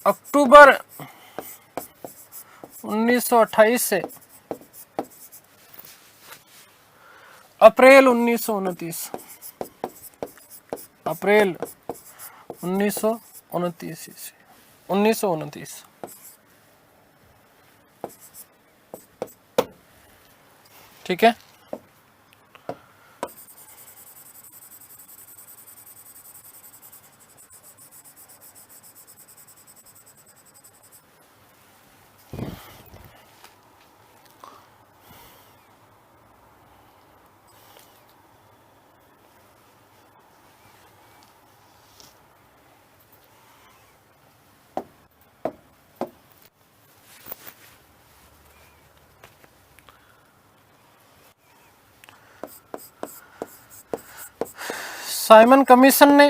अक्टूबर 1928 से अप्रैल 1929, अप्रैल 1929 ईस्वी, 1929। ठीक है। साइमन कमीशन ने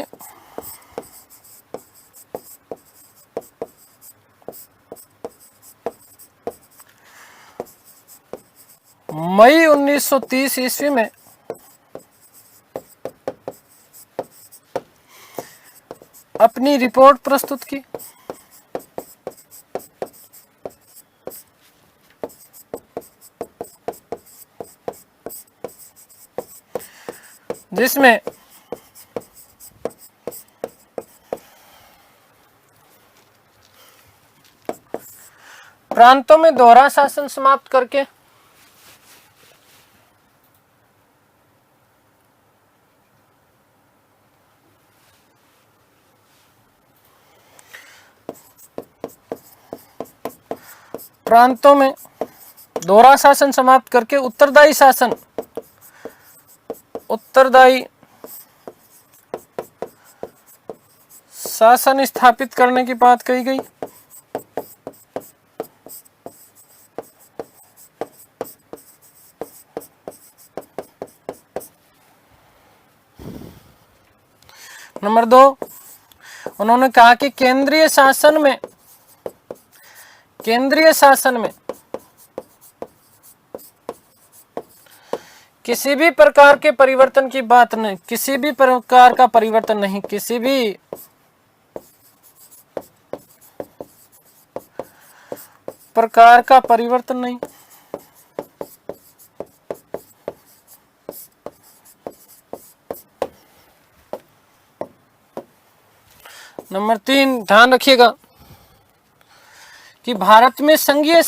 मई 1930 ईस्वी में अपनी रिपोर्ट प्रस्तुत की। जिसमें प्रांतों में दोहरा शासन समाप्त करके प्रांतों में दोहरा शासन समाप्त करके उत्तरदायी शासन स्थापित करने की बात कही गई। नंबर 2, उन्होंने कहा कि केंद्रीय शासन में किसी भी प्रकार के परिवर्तन की बात नहीं, किसी भी प्रकार का परिवर्तन नहीं, किसी भी प्रकार का परिवर्तन नहीं। नंबर 3, ध्यान रखिएगा कि भारत में संघीय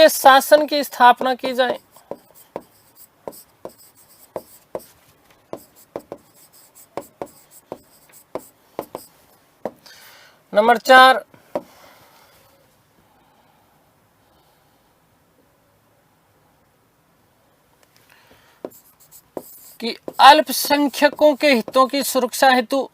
शासन की स्थापना की जाए। नंबर 4, कि अल्पसंख्यकों के हितों की सुरक्षा हेतु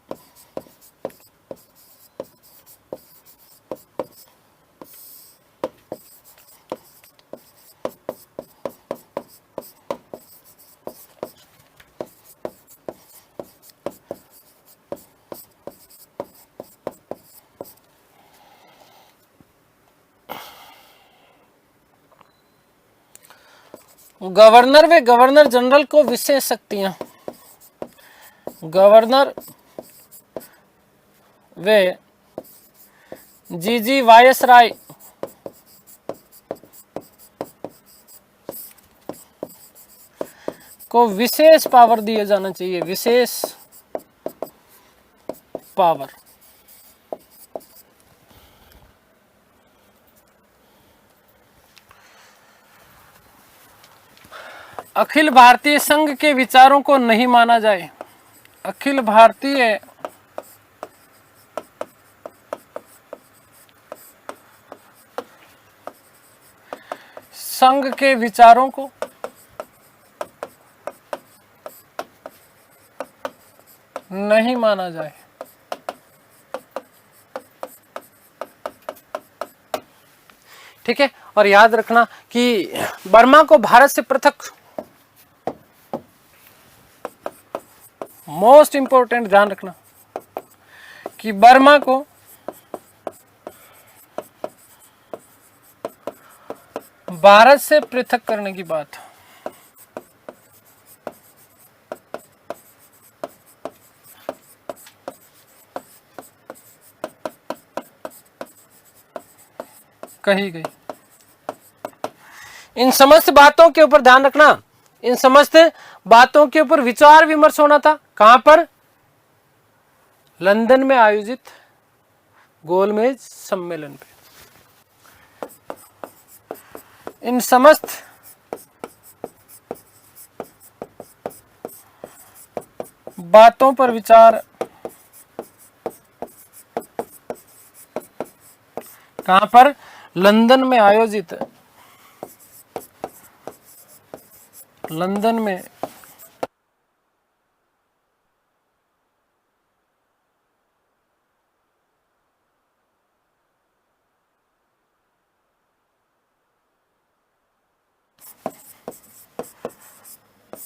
गवर्नर जनरल को विशेष शक्तियां, गवर्नर वे जीजी वायसराय को विशेष पावर दिए जाना चाहिए, विशेष पावर। अखिल भारतीय संघ के विचारों को नहीं माना जाए। अखिल भारतीय संघ के विचारों को नहीं माना जाए। ठीक है। और याद रखना कि बर्मा को भारत से पृथक, मोस्ट इंपॉर्टेंट ध्यान रखना कि बर्मा को भारत से पृथक करने की बात। कही गई। इन समस्त बातों के ऊपर ध्यान रखना, इन समस्त बातों के ऊपर विचार विमर्श होना था। कहां पर? लंदन में आयोजित गोलमेज सम्मेलन पे। इन समस्त बातों पर विचार कहां पर? लंदन में आयोजित, लंदन में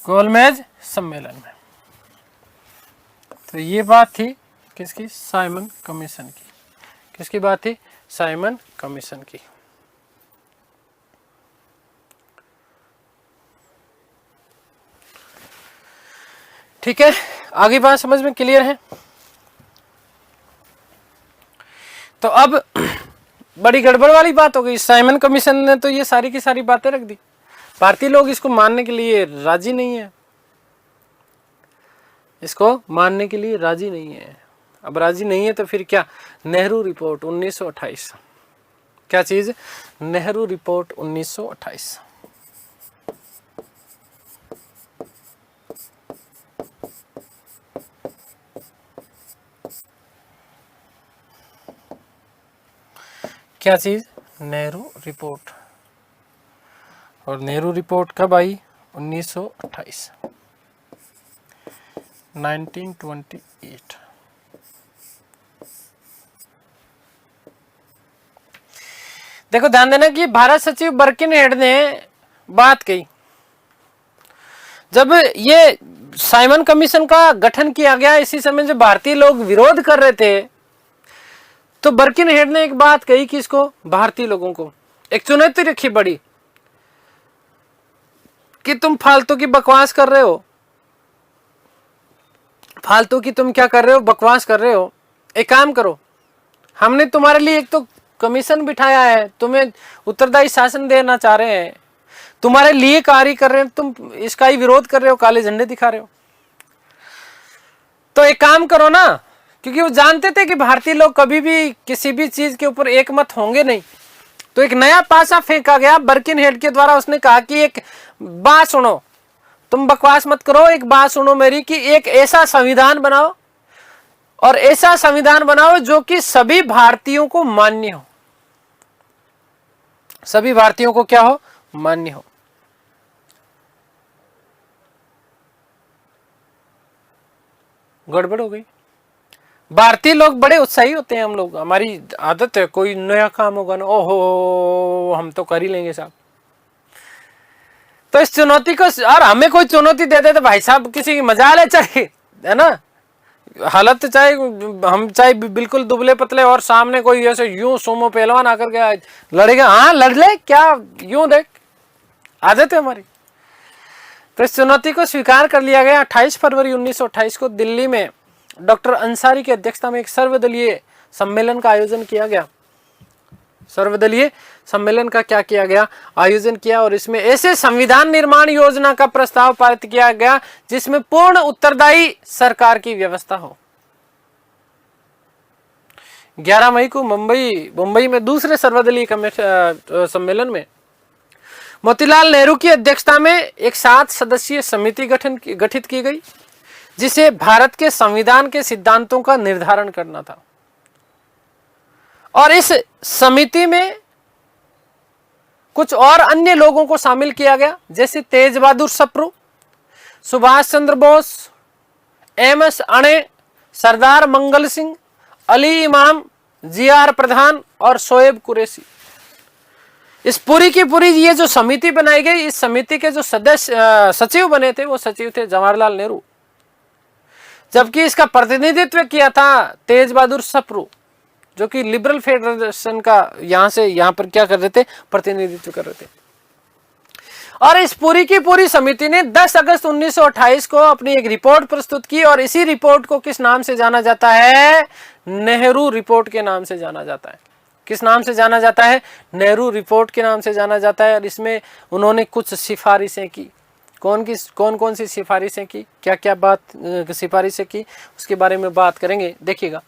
गोलमेज सम्मेलन में। तो ये बात थी किसकी? साइमन कमीशन की। किसकी बात थी? साइमन कमीशन की। ठीक है, आगे बात समझ में क्लियर है? तो अब बड़ी गड़बड़ वाली बात हो गई। साइमन कमीशन ने तो ये सारी की सारी बातें रख दी, भारतीय लोग इसको मानने के लिए राजी नहीं है, इसको मानने के लिए राजी नहीं है। अब राजी नहीं है तो फिर क्या? नेहरू रिपोर्ट 1928। क्या चीज? नेहरू रिपोर्ट 1928। क्या चीज? नेहरू रिपोर्ट। और नेहरू रिपोर्ट कब आई? 1928, 1928। देखो ध्यान देना कि भारत सचिव बर्किनहेड ने बात कही, जब ये साइमन कमीशन का गठन किया गया, इसी समय जब भारतीय लोग विरोध कर रहे थे, तो बर्किनहेड ने एक बात कही कि इसको भारतीय लोगों को एक चुनौती रखी बड़ी कि तुम फालतू की बकवास कर रहे हो, फालतू की तुम क्या कर रहे हो? बकवास कर रहे हो। एक काम करो, हमने तुम्हारे लिए एक तो कमीशन बिठाया है, तुम्हें उत्तरदायी शासन देना चाह रहे हैं, तुम्हारे लिए कार्य कर रहे हैं, तुम इसका ही विरोध कर रहे हो, काले झंडे दिखा रहे हो। तो एक काम करो ना, क्योंकि वो जानते थे कि भारतीय लोग कभी भी किसी भी चीज के ऊपर एक मत होंगे नहीं। तो एक नया पासा फेंका गया बर्किनहेड के द्वारा। उसने कहा कि एक बात सुनो, तुम बकवास मत करो, एक बात सुनो मेरी, कि एक ऐसा संविधान बनाओ, और ऐसा संविधान बनाओ जो कि सभी भारतीयों को मान्य हो। सभी भारतीयों को क्या हो? मान्य हो। गड़बड़ हो गई। भारतीय लोग बड़े उत्साही होते हैं, हम लोग, हमारी आदत है, कोई नया काम होगा ना, ओहो हम तो कर ही लेंगे साहब। तो इस चुनौती को, और हमें कोई चुनौती दे दे तो भाई साहब किसी की मजाल है, चाहे है ना, हालत चाहे हम चाहे बिल्कुल दुबले पतले, और सामने कोई ऐसे यूं सुमो पहलवान आकर के लड़ेगा, हाँ लड़ ले, क्या यूं देख, आदत है हमारी। तो इस चुनौती को स्वीकार कर लिया गया। 28 फरवरी 1928 को दिल्ली में डॉक्टर अंसारी की अध्यक्षता में एक सर्वदलीय सम्मेलन का आयोजन किया गया। सर्वदलीय सम्मेलन का क्या किया गया? आयोजन किया, और इसमें ऐसे संविधान निर्माण योजना का प्रस्ताव पारित किया गया जिसमें पूर्ण उत्तरदायी सरकार की व्यवस्था हो। 11 मई को मुंबई में दूसरे सर्वदलीय सम्मेलन में मोतीलाल नेहरू की अध्यक्षता में एक 7 सदस्यीय समिति गठित की गई, जिसे भारत के संविधान के सिद्धांतों का निर्धारण करना था। और इस समिति में कुछ और अन्य लोगों को शामिल किया गया, जैसे तेज बहादुर सप्रू, सुभाष चंद्र बोस, एम.एस. अणे, सरदार मंगल सिंह, अली इमाम, जी.आर. प्रधान और शोएब कुरैशी। इस पूरी की पूरी ये जो समिति बनाई गई, इस समिति के जो सदस्य सचिव बने थे, वो सचिव थे जवाहरलाल नेहरू, जबकि इसका प्रतिनिधित्व किया था तेज बहादुर सप्रू, जो कि लिबरल फेडरेशन का यहां पर क्या कर रहे थे? प्रतिनिधित्व कर रहे थे। और इस पूरी की पूरी समिति ने 10 अगस्त 1928 को अपनी एक रिपोर्ट प्रस्तुत की, और इसी रिपोर्ट को किस नाम से जाना जाता है? नेहरू रिपोर्ट के नाम से जाना जाता है। किस नाम से जाना जाता है? नेहरू रिपोर्ट के नाम से जाना जाता है। और इसमें उन्होंने कुछ सिफारिशें की। कौन कौन सी सिफारिशें की, क्या क्या बात सिफारिशें की, उसके बारे में बात करेंगे। देखिएगा,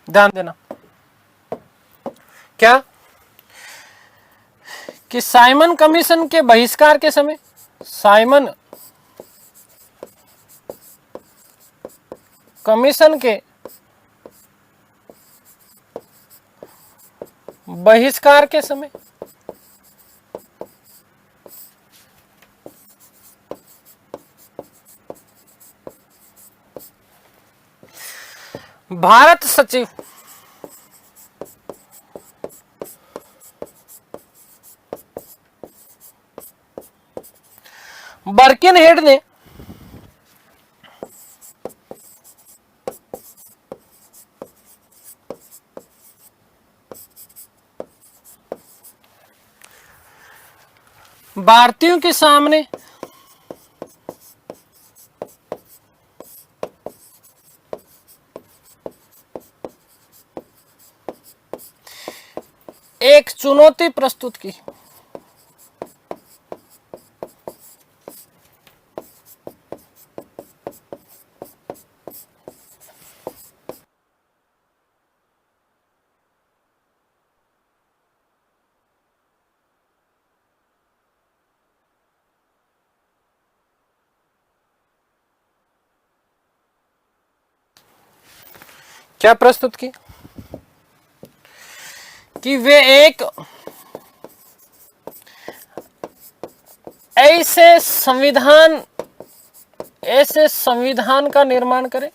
ध्यान देना। क्या कि साइमन कमीशन के बहिष्कार के समय, साइमन कमीशन के बहिष्कार के समय भारत सचिव बर्किनहेड ने भारतीयों के सामने एक चुनौती प्रस्तुत की। क्या प्रस्तुत की? कि वे एक ऐसे संविधान का निर्माण करें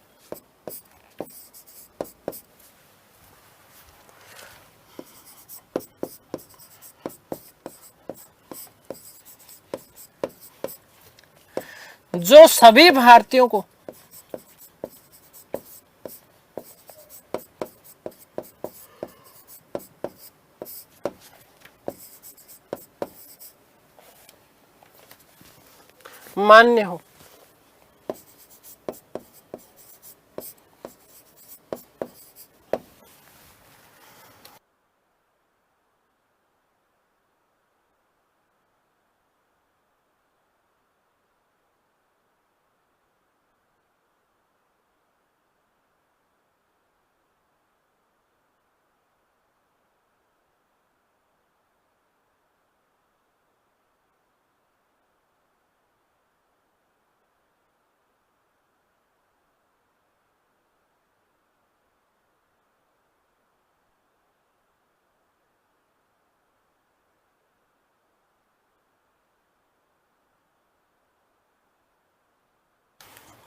जो सभी भारतीयों को मान्य हो।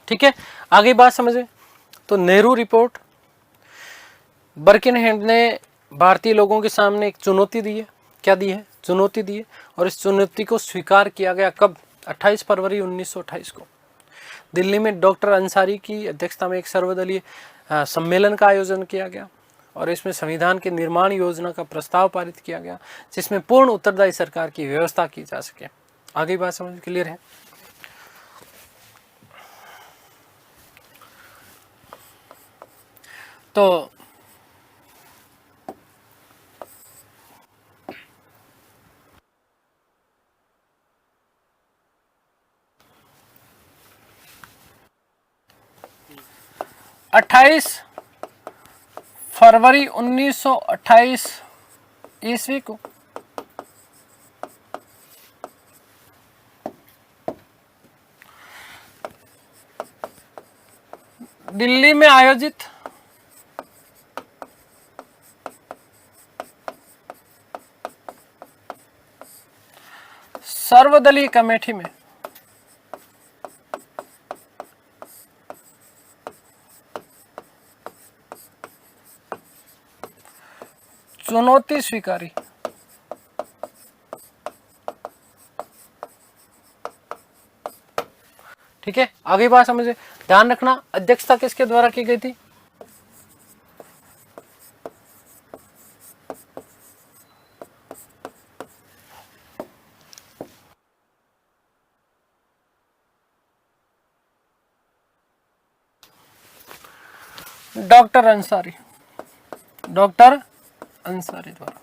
ठीक है, आगे बात समझे। तो नेहरू रिपोर्ट, बर्किनहेड ने भारतीय लोगों के सामने एक चुनौती दी है। क्या दी है? चुनौती दी है। और इस चुनौती को स्वीकार किया गया कब? 28 फरवरी 1928 को दिल्ली में डॉक्टर अंसारी की अध्यक्षता में एक सर्वदलीय सम्मेलन का आयोजन किया गया। और इसमें संविधान के निर्माण योजना का प्रस्ताव पारित किया गया, जिसमें पूर्ण उत्तरदायी सरकार की व्यवस्था की जा सके। आगे बात समझ क्लियर है? तो 28 फरवरी 1928 ईस्वी को दिल्ली में आयोजित सर्वदलीय कमेटी में चुनौती स्वीकारी। ठीक है, आगे बात समझे। ध्यान रखना, अध्यक्षता किसके द्वारा की गई थी? डॉक्टर अंसारी। डॉक्टर अंसारी द्वारा।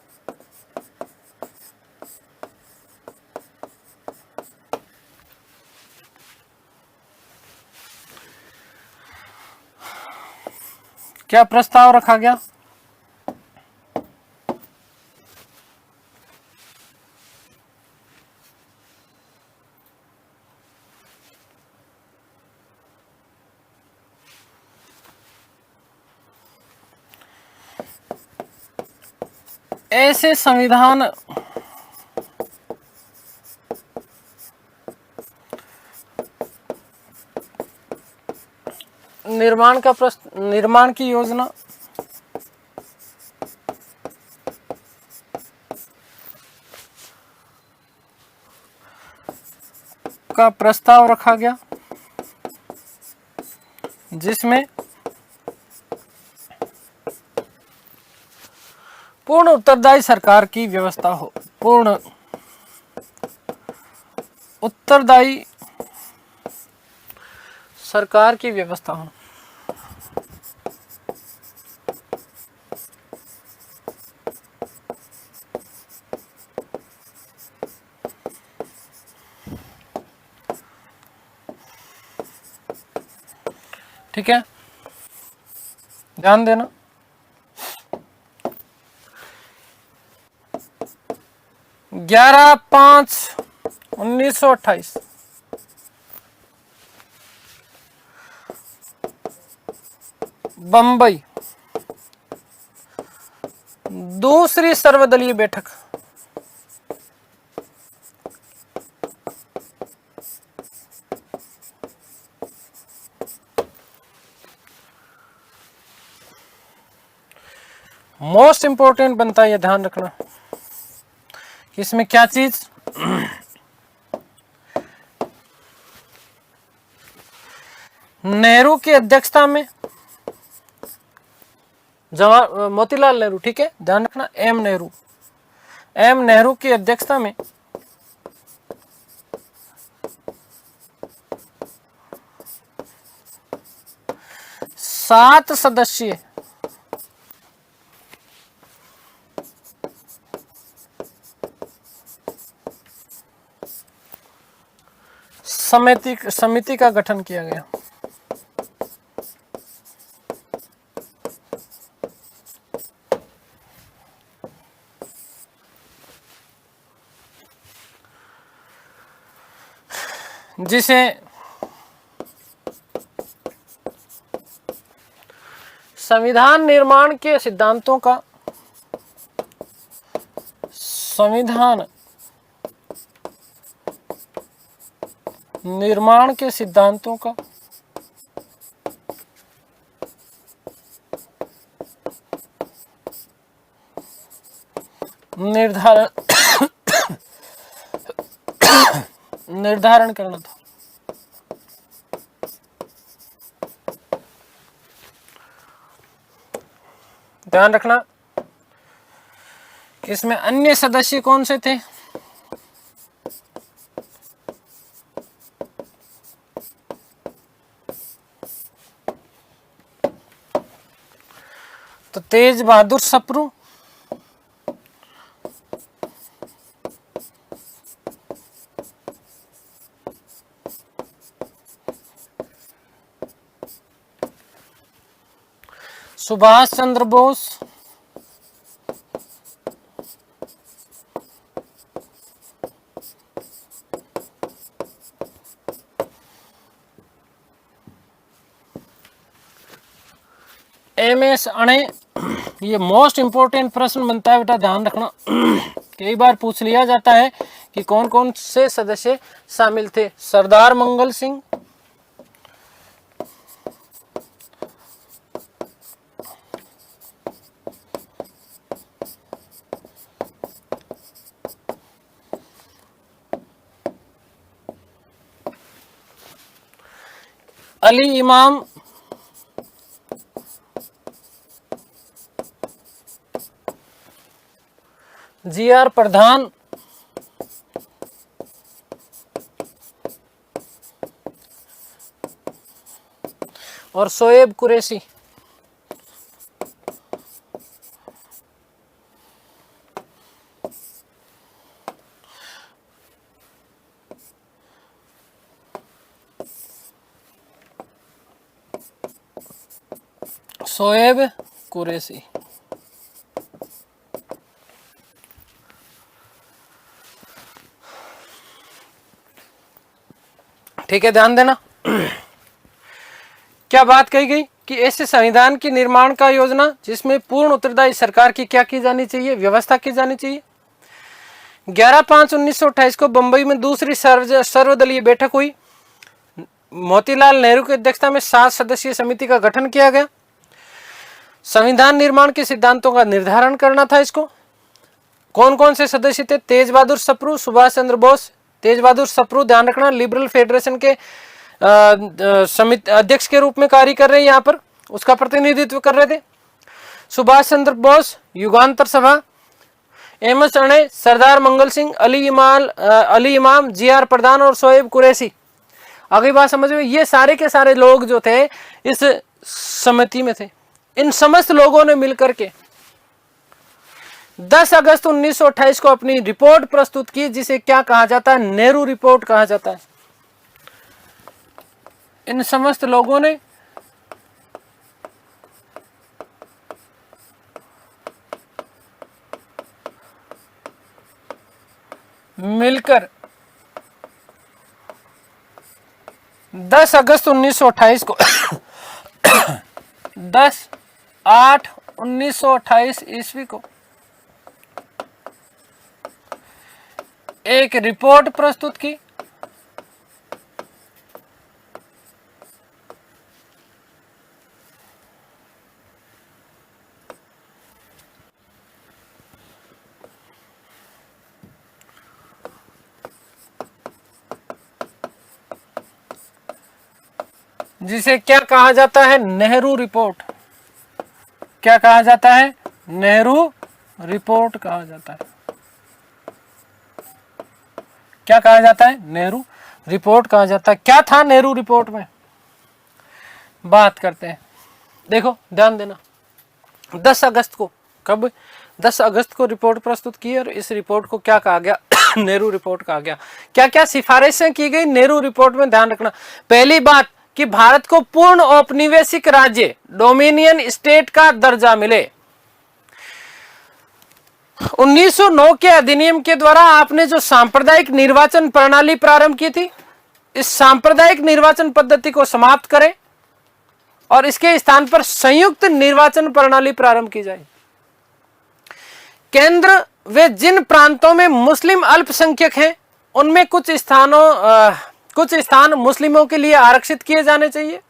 क्या प्रस्ताव रखा गया? ऐसे संविधान निर्माण की योजना का प्रस्ताव रखा गया, जिसमें पूर्ण उत्तरदायी सरकार की व्यवस्था हो। पूर्ण उत्तरदायी सरकार की व्यवस्था हो। ठीक है, ध्यान देना। ग्यारह 5/1928 बंबई, दूसरी सर्वदलीय बैठक। मोस्ट इंपॉर्टेंट बनता है, ये ध्यान रखना कि इसमें क्या चीज नेहरू की अध्यक्षता में मोतीलाल नेहरू, ठीक है, ध्यान रखना, एम नेहरू की अध्यक्षता में सात सदस्यीय समिति का गठन किया गया। जिसे संविधान निर्माण के सिद्धांतों का निर्धारण करना था। ध्यान रखना कि इसमें अन्य सदस्य कौन से थे? तो तेज बहादुर सप्रू, सुभाष चंद्र बोस, एम.एस. अणे। ये मोस्ट इंपोर्टेंट प्रश्न बनता है बेटा, ध्यान रखना। कई बार पूछ लिया जाता है कि कौन कौन से सदस्य शामिल थे। सरदार मंगल सिंह, अली इमाम, जी.आर. प्रधान, और शोएब कुरैशी। शोएब कुरैशी। ठीक है, ध्यान देना। क्या बात कही गई कि ऐसे संविधान की निर्माण का योजना जिसमें पूर्ण उत्तरदायी सरकार की क्या की जानी चाहिए, व्यवस्था की जानी चाहिए। 11/5/1928 को बंबई में दूसरी सर्वदलीय बैठक हुई। मोतीलाल नेहरू की अध्यक्षता में 7 सदस्यीय समिति का गठन किया गया। संविधान निर्माण के सिद्धांतों का निर्धारण करना था इसको। कौन कौन से सदस्य थे? तेज बहादुर सप्रू, सुभाष चंद्र बोस। तेज बहादुर सप्रू, ध्यान रखना, लिबरल फेडरेशन के समिति अध्यक्ष के रूप में कार्य कर रहे हैं, यहाँ पर उसका प्रतिनिधित्व कर रहे थे। सुभाष चंद्र बोस, युगांतर सभा। एमएस अणे, सरदार मंगल सिंह, अली इमाम, जीआर प्रधान और शोएब कुरैशी। अगली बात समझ में, ये सारे के सारे लोग जो थे इस समिति में थे। इन समस्त लोगों ने मिलकर के 10 अगस्त 1928 को अपनी रिपोर्ट प्रस्तुत की, जिसे क्या कहा जाता है? नेहरू रिपोर्ट कहा जाता है। इन समस्त लोगों ने मिलकर 10 अगस्त 1928 को 10/8/1928 ईस्वी को एक रिपोर्ट प्रस्तुत की। जिसे क्या कहा जाता है? नेहरू रिपोर्ट। क्या कहा जाता है? नेहरू रिपोर्ट कहा जाता है। क्या कहा जाता है? नेहरू रिपोर्ट कहा जाता है। क्या था नेहरू रिपोर्ट में? बात करते हैं। देखो, ध्यान देना, 10 अगस्त को, कब? 10 अगस्त को रिपोर्ट प्रस्तुत की और इस रिपोर्ट को क्या कहा गया? नेहरू रिपोर्ट कहा गया। क्या क्या सिफारिशें की गई नेहरू रिपोर्ट में? ध्यान रखना। पहली बात कि भारत को पूर्ण औपनिवेशिक राज्य, डोमिनियन स्टेट का दर्जा मिले। 1909 के अधिनियम के द्वारा आपने जो सांप्रदायिक निर्वाचन प्रणाली प्रारंभ की थी, इस सांप्रदायिक निर्वाचन पद्धति को समाप्त करें और इसके स्थान पर संयुक्त निर्वाचन प्रणाली प्रारंभ की जाए। केंद्र वे जिन प्रांतों में मुस्लिम अल्पसंख्यक हैं, उनमें कुछ स्थान मुस्लिमों के लिए आरक्षित किए जाने चाहिए,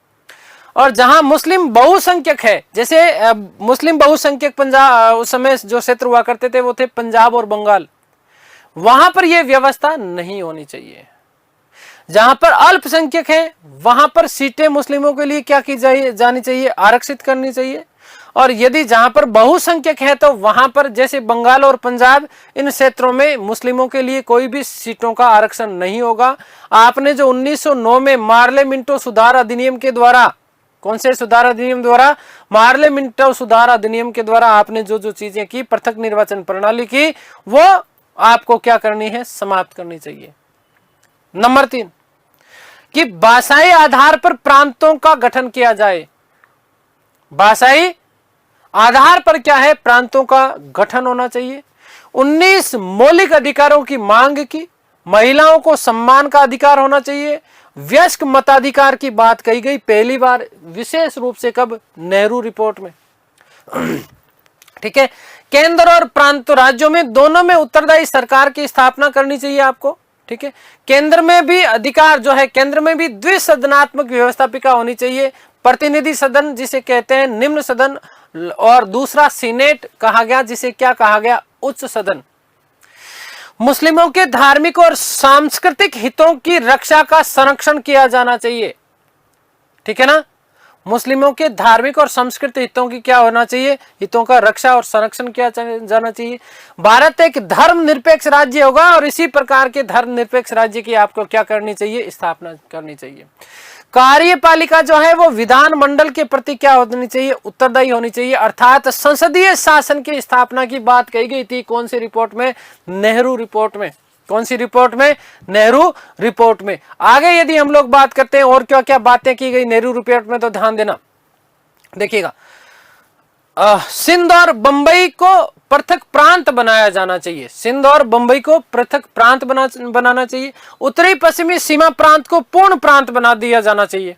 और जहां मुस्लिम बहुसंख्यक है, जैसे मुस्लिम बहुसंख्यक पंजाब, उस समय जो क्षेत्र हुआ करते थे वो थे पंजाब और बंगाल, वहां पर यह व्यवस्था नहीं होनी चाहिए। जहां पर अल्पसंख्यक है वहां पर सीटें मुस्लिमों के लिए क्या की जानी चाहिए? आरक्षित करनी चाहिए। और यदि जहां पर बहुसंख्यक है तो वहां पर, जैसे बंगाल और पंजाब, इन क्षेत्रों में मुस्लिमों के लिए कोई भी सीटों का आरक्षण नहीं होगा। आपने जो 1909 में मार्ले मिंटो सुधार अधिनियम के द्वारा, कौन से सुधार अधिनियम द्वारा? मार्ले मिंटो सुधार अधिनियम के द्वारा आपने जो जो चीजें की, पृथक निर्वाचन प्रणाली की, वो आपको क्या करनी है? समाप्त करनी चाहिए। नंबर 3 कि भाषाई आधार पर प्रांतों का गठन किया जाए। भाषाई आधार पर क्या है? प्रांतों का गठन होना चाहिए। 19 मौलिक अधिकारों की मांग की। महिलाओं को सम्मान का अधिकार होना चाहिए। वयस्क मताधिकार की बात कही गई पहली बार विशेष रूप से, कब? नेहरू रिपोर्ट में। ठीक है। केंद्र और प्रांत राज्यों में दोनों में उत्तरदायी सरकार की स्थापना करनी चाहिए आपको। ठीक है। केंद्र में भी अधिकार जो है, केंद्र में भी द्विसदनात्मक व्यवस्थापिका होनी चाहिए। प्रतिनिधि सदन जिसे कहते हैं निम्न सदन, और दूसरा सीनेट कहा गया, जिसे क्या कहा गया? उच्च सदन। मुस्लिमों के धार्मिक और सांस्कृतिक हितों की रक्षा का संरक्षण किया जाना चाहिए। ठीक है ना? मुस्लिमों के धार्मिक और सांस्कृतिक हितों की क्या होना चाहिए? हितों का रक्षा और संरक्षण किया जाना चाहिए। भारत एक धर्मनिरपेक्ष राज्य होगा और इसी प्रकार के धर्मनिरपेक्ष राज्य की आपको क्या करनी चाहिए? स्थापना करनी चाहिए। कार्यपालिका जो है वो विधान मंडल के प्रति क्या होनी चाहिए? उत्तरदायी होनी चाहिए। अर्थात संसदीय शासन की स्थापना की बात कही गई थी। कौन सी रिपोर्ट में? नेहरू रिपोर्ट में। कौन सी रिपोर्ट में? नेहरू रिपोर्ट में। आगे यदि हम लोग बात करते हैं और क्या क्या बातें की गई नेहरू रिपोर्ट में, तो ध्यान देना, देखिएगा। सिंध और बंबई को पृथक प्रांत बनाया जाना चाहिए। सिंध और बंबई को पृथक प्रांत बनाना चाहिए। उत्तरी पश्चिमी सीमा प्रांत को पूर्ण प्रांत बना दिया जाना चाहिए।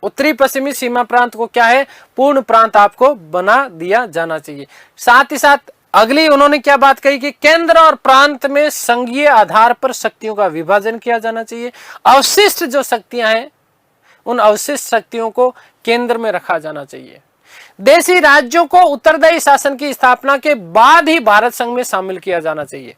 उत्तरी पश्चिमी सीमा प्रांत को क्या है, पूर्ण प्रांत आपको बना दिया जाना चाहिए। साथ ही साथ अगली उन्होंने क्या बात कही कि केंद्र और प्रांत में संघीय आधार पर शक्तियों का विभाजन किया जाना चाहिए। अवशिष्ट जो शक्तियां हैं उन अवशिष्ट शक्तियों को केंद्र में रखा जाना चाहिए। देशी राज्यों को उत्तरदायी शासन की स्थापना के बाद ही भारत संघ में शामिल किया जाना चाहिए।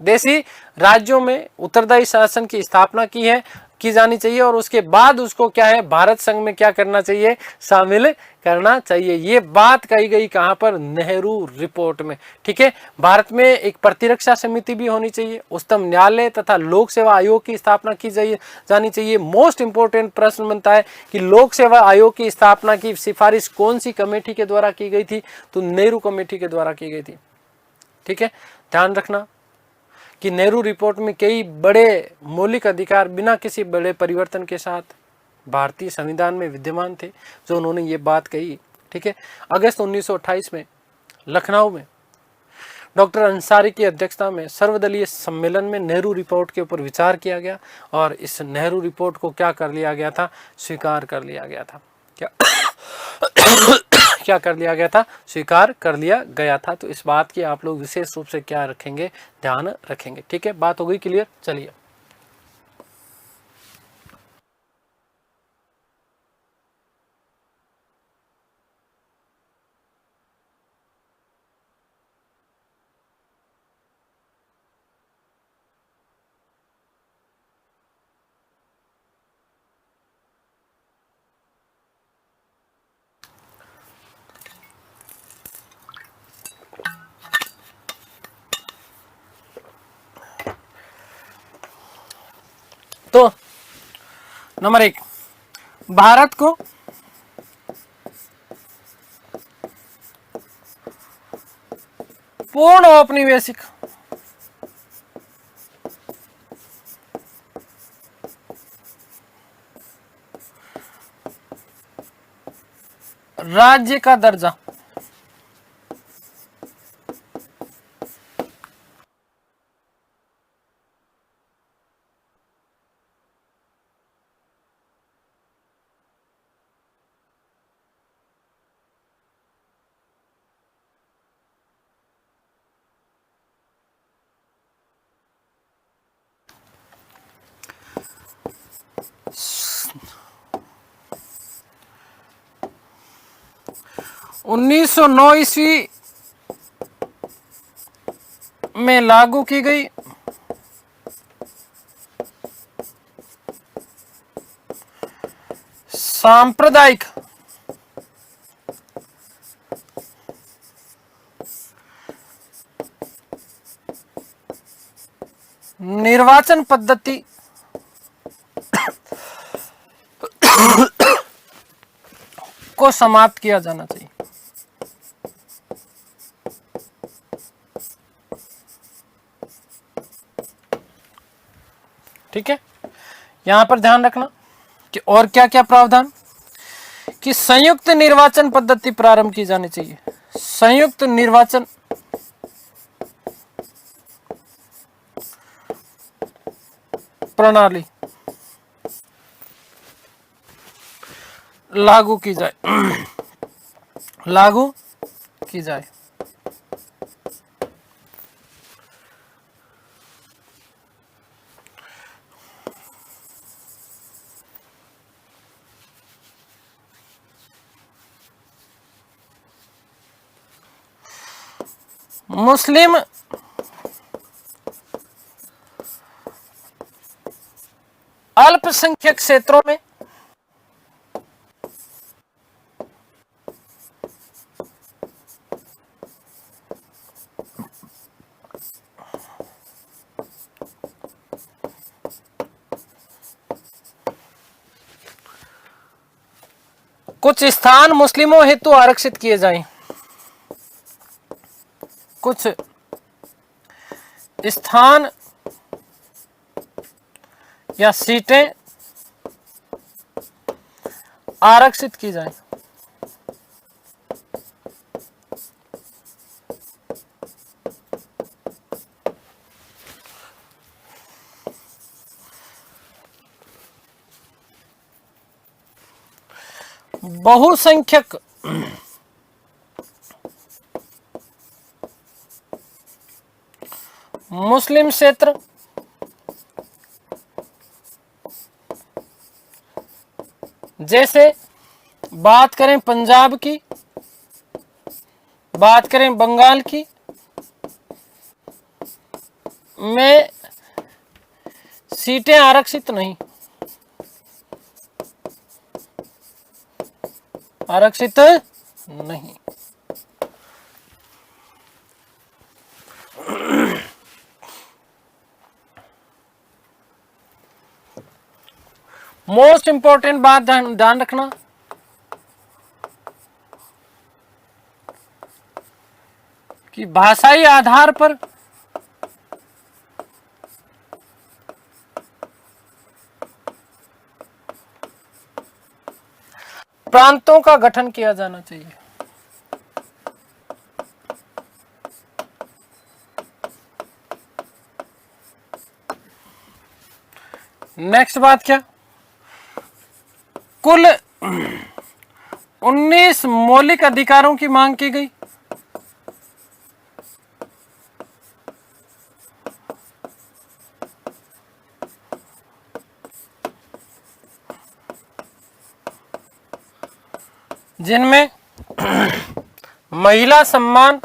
देशी राज्यों में उत्तरदायी शासन की स्थापना की जानी चाहिए और उसके बाद उसको क्या है, भारत संघ में क्या करना चाहिए, शामिल करना चाहिए। ये बात कही गई कहां पर, नेहरू रिपोर्ट में। ठीक है, भारत में एक प्रतिरक्षा समिति भी होनी चाहिए। उच्चतम न्यायालय तथा लोक सेवा आयोग की स्थापना की जानी चाहिए। मोस्ट इंपोर्टेंट प्रश्न बनता है कि लोक सेवा आयोग की स्थापना की सिफारिश कौन सी कमेटी के द्वारा की गई थी, तो नेहरू कमेटी के द्वारा की गई थी। ठीक है, ध्यान रखना कि नेहरू रिपोर्ट में कई बड़े मौलिक अधिकार बिना किसी बड़े परिवर्तन के साथ भारतीय संविधान में विद्यमान थे, जो उन्होंने ये बात कही। ठीक है, अगस्त 1928 में लखनऊ में डॉक्टर अंसारी की अध्यक्षता में सर्वदलीय सम्मेलन में नेहरू रिपोर्ट के ऊपर विचार किया गया और इस नेहरू रिपोर्ट को क्या कर लिया गया था, स्वीकार कर लिया गया था। क्या क्या कर लिया गया था, स्वीकार कर लिया गया था। तो इस बात की आप लोग विशेष रूप से क्या रखेंगे, ध्यान रखेंगे। ठीक है, बात हो गई क्लियर। चलिए तो नंबर 1, भारत को पूर्ण औपनिवेशिक राज्य का दर्जा उन्नीस सौ 9 ईस्वी में लागू की गई सांप्रदायिक निर्वाचन पद्धति को समाप्त किया जाना चाहिए। ठीक है, यहां पर ध्यान रखना कि और क्या क्या प्रावधान, कि संयुक्त निर्वाचन पद्धति प्रारंभ की जानी चाहिए। संयुक्त निर्वाचन प्रणाली लागू की जाए लागू की जाए। मुस्लिम अल्पसंख्यक क्षेत्रों में कुछ स्थान मुस्लिमों हेतु आरक्षित किए जाएं। कुछ स्थान या सीटें आरक्षित की जाएं। बहुसंख्यक मुस्लिम क्षेत्र जैसे बात करें पंजाब की, बात करें बंगाल की, में सीटें आरक्षित नहीं, आरक्षित नहीं। मोस्ट इंपॉर्टेंट बात ध्यान रखना, कि भाषाई आधार पर प्रांतों का गठन किया जाना चाहिए। नेक्स्ट बात क्या, कुल 19 मौलिक अधिकारों की मांग की गई। जिनमें महिला सम्मान,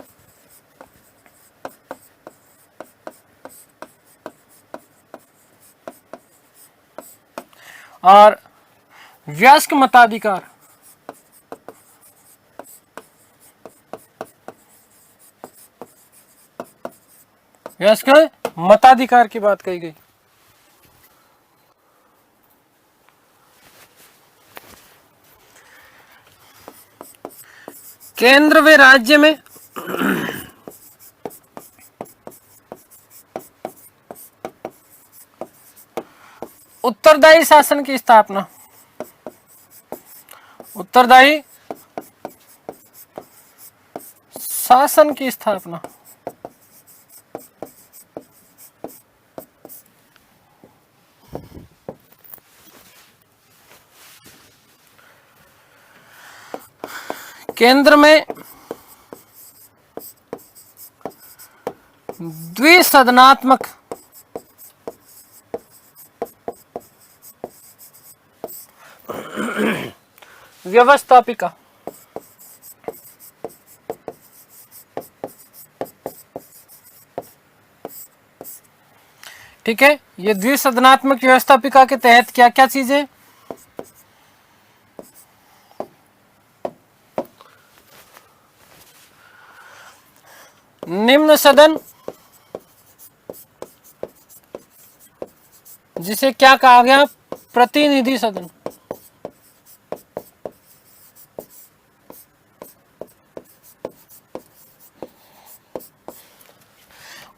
और वयस्क मताधिकार, वयस्क मताधिकार की बात कही गई। केंद्र व राज्य में उत्तरदायी शासन की स्थापना, उत्तरदायी शासन की स्थापना। केंद्र में द्विसदनात्मक व्यवस्थापिका, ठीक है। ये द्विसदनात्मक व्यवस्थापिका के तहत क्या क्या चीजें, निम्न सदन, जिसे क्या कहा गया, प्रतिनिधि सदन,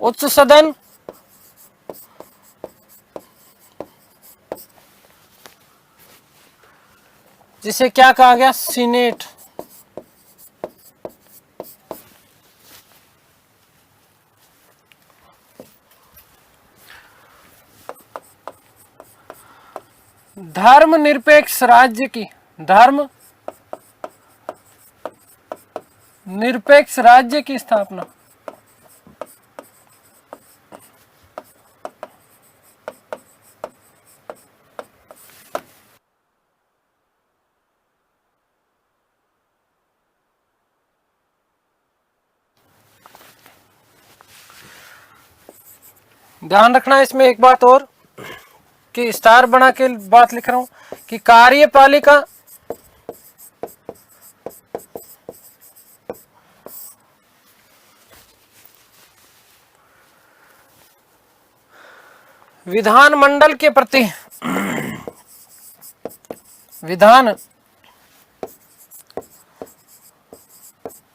उच्च सदन, जिसे क्या कहा गया, सीनेट, धर्मनिरपेक्ष राज्य की, धर्म निरपेक्ष राज्य की स्थापना, ध्यान रखना इसमें एक बात और, कि स्टार बना के बात लिख रहा हूं, कि कार्यपालिका विधानमंडल के प्रति, विधान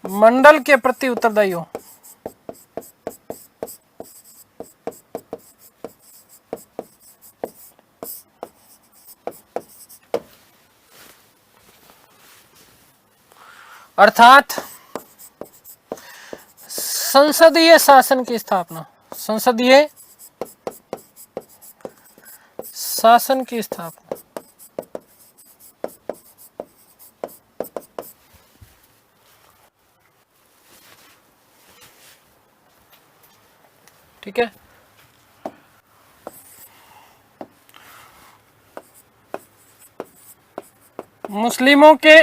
मंडल के प्रति उत्तरदायी हो। अर्थात संसदीय शासन की स्थापना, संसदीय शासन की स्थापना। ठीक है। मुस्लिमों के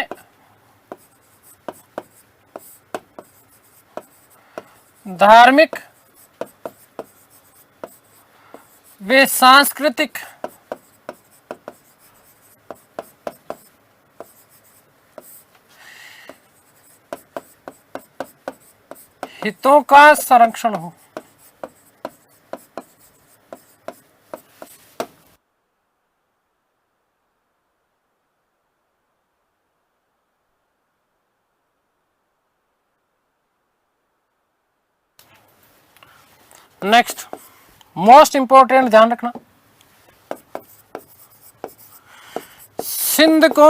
धार्मिक व सांस्कृतिक हितों का संरक्षण हो। नेक्स्ट मोस्ट इंपॉर्टेंट ध्यान रखना, सिंध को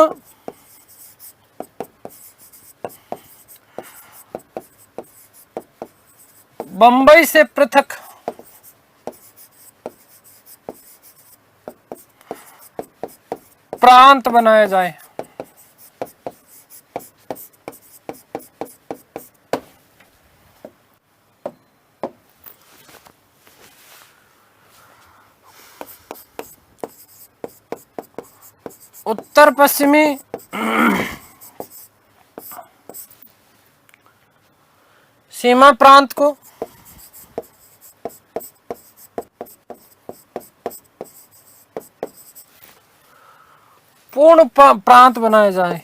बंबई से पृथक प्रांत बनाया जाए। उत्तर पश्चिमी सीमा प्रांत को पूर्ण प्रांत बनाया जाए।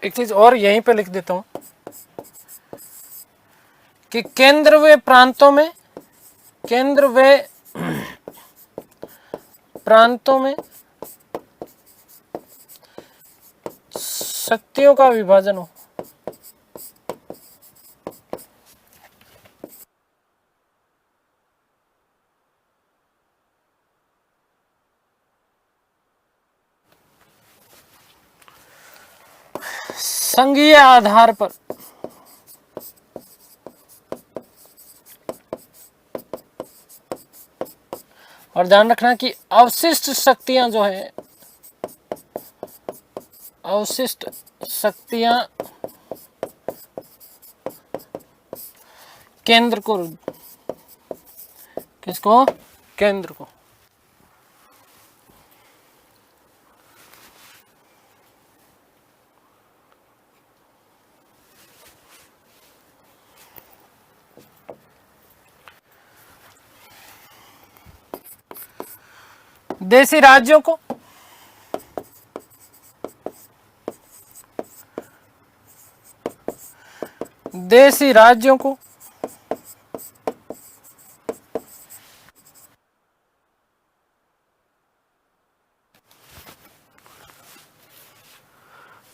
एक चीज और यहीं पे लिख देता हूं कि केंद्र व प्रांतों में शक्तियों का विभाजन हो। संघीय आधार पर और ध्यान रखना कि अवशिष्ट शक्तियां जो है, अवशिष्ट शक्तियां केंद्र को, किसको? केंद्र को। देशी राज्यों को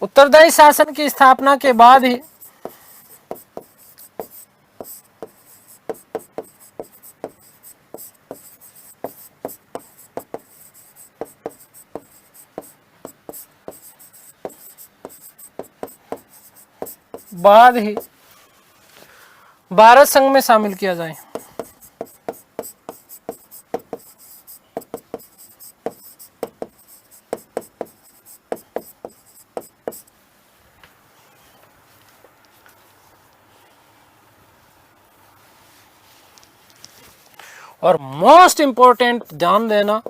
उत्तरदायी शासन की स्थापना के बाद ही भारत संघ में शामिल किया जाए। और मोस्ट इंपॉर्टेंट ध्यान देना,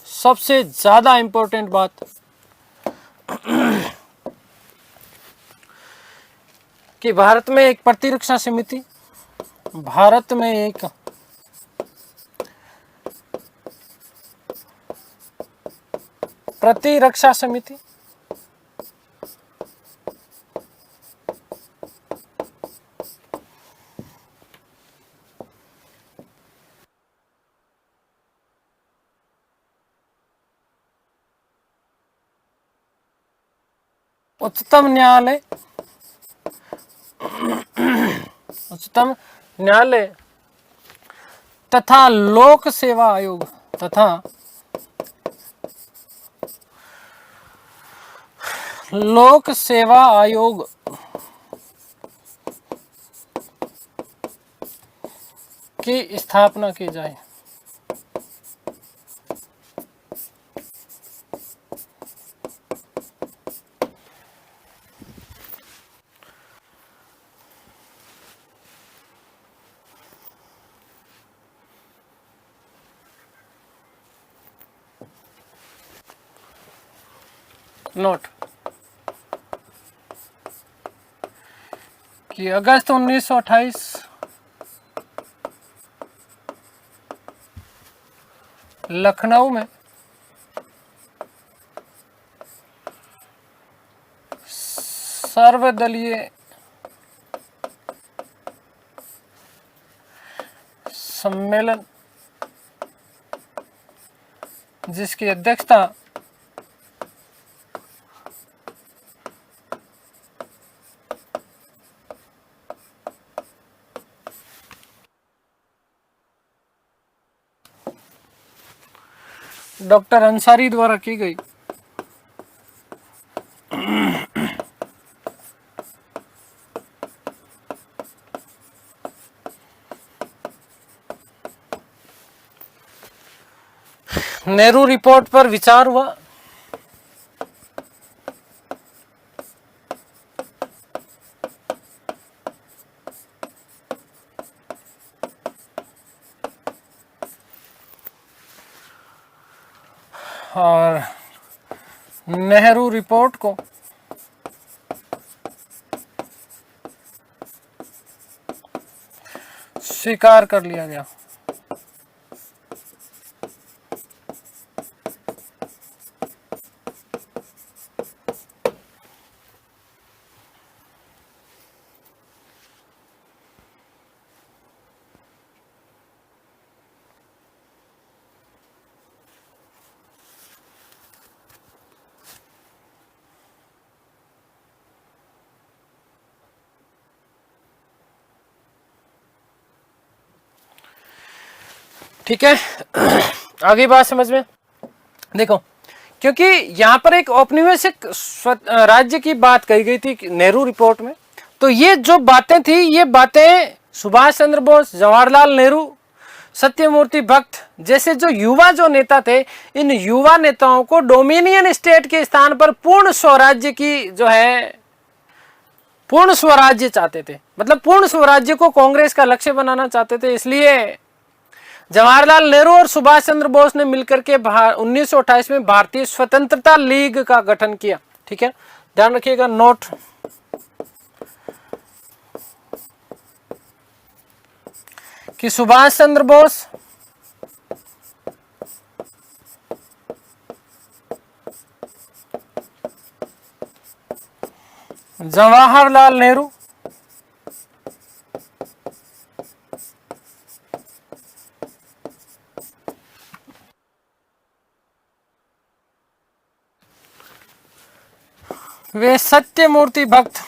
सबसे ज्यादा इंपॉर्टेंट बात कि भारत में एक प्रतिरक्षा समिति, भारत में एक प्रतिरक्षा समिति उच्चतम न्यायालय तथा लोक सेवा आयोग की स्थापना की जाए। नोट कि अगस्त 1928 लखनऊ में सर्वदलीय सम्मेलन जिसकी अध्यक्षता डॉक्टर अंसारी द्वारा की गई। नेहरू रिपोर्ट पर विचार हुआ। और नेहरू रिपोर्ट को स्वीकार कर लिया गया। ठीक है, आगे बात समझ में। देखो, क्योंकि यहाँ पर एक औपनिवेशिक राज्य की बात कही गई थी नेहरू रिपोर्ट में, तो ये जो बातें थी, ये बातें सुभाष चंद्र बोस, जवाहरलाल नेहरू, सत्यमूर्ति भक्त जैसे जो युवा जो नेता थे, इन युवा नेताओं को डोमिनियन स्टेट के स्थान पर पूर्ण स्वराज्य की जो है, पूर्ण स्वराज्य चाहते थे। मतलब पूर्ण स्वराज्य को कांग्रेस का लक्ष्य बनाना चाहते थे। इसलिए जवाहरलाल नेहरू और सुभाष चंद्र बोस ने मिलकर के 1928 में भारतीय स्वतंत्रता लीग का गठन किया। ठीक है, ध्यान रखिएगा। नोट कि सुभाष चंद्र बोस, जवाहरलाल नेहरू वे सत्यमूर्ति भक्त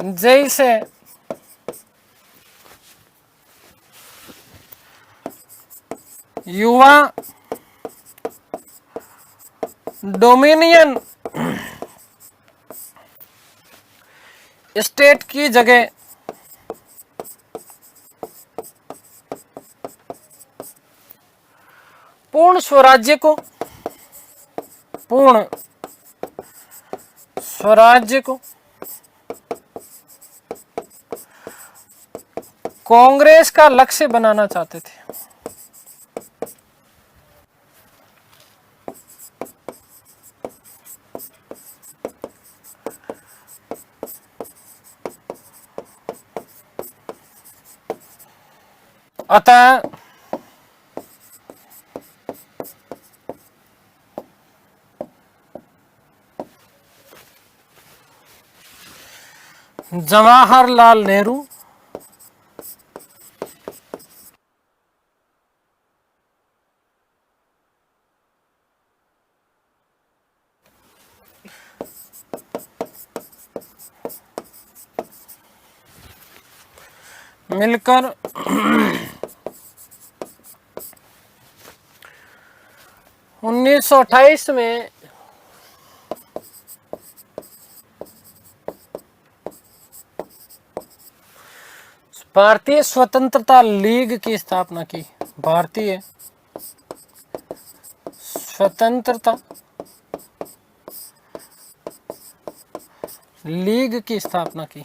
जैसे युवा डोमिनियन स्टेट की जगह पूर्ण स्वराज्य को कांग्रेस का लक्ष्य बनाना चाहते थे। अतः जवाहरलाल नेहरू मिलकर 1928 में भारतीय स्वतंत्रता लीग की स्थापना की। भारतीय स्वतंत्रता लीग की स्थापना की।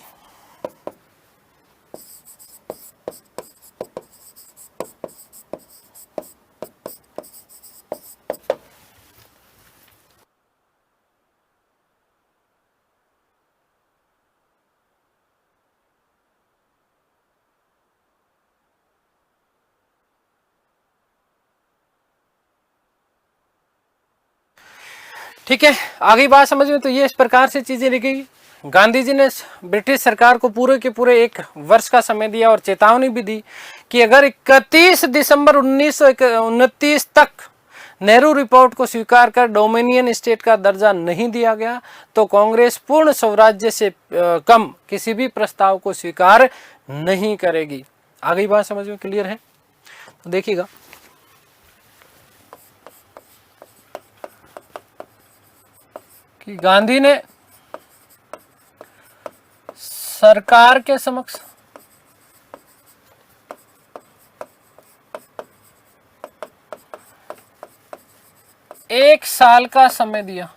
ठीक है, आगे बात समझ में। तो ये इस प्रकार से चीजें लिखी। गांधी जी ने ब्रिटिश सरकार को पूरे के पूरे 1 वर्ष का समय दिया और चेतावनी भी दी कि अगर 31 दिसंबर 1929 तक नेहरू रिपोर्ट को स्वीकार कर डोमिनियन स्टेट का दर्जा नहीं दिया गया तो कांग्रेस पूर्ण स्वराज्य से कम किसी भी प्रस्ताव को स्वीकार नहीं करेगी। आगे बात समझ में क्लियर है? तो देखिएगा, कि गांधी ने सरकार के समक्ष एक साल का समय दिया,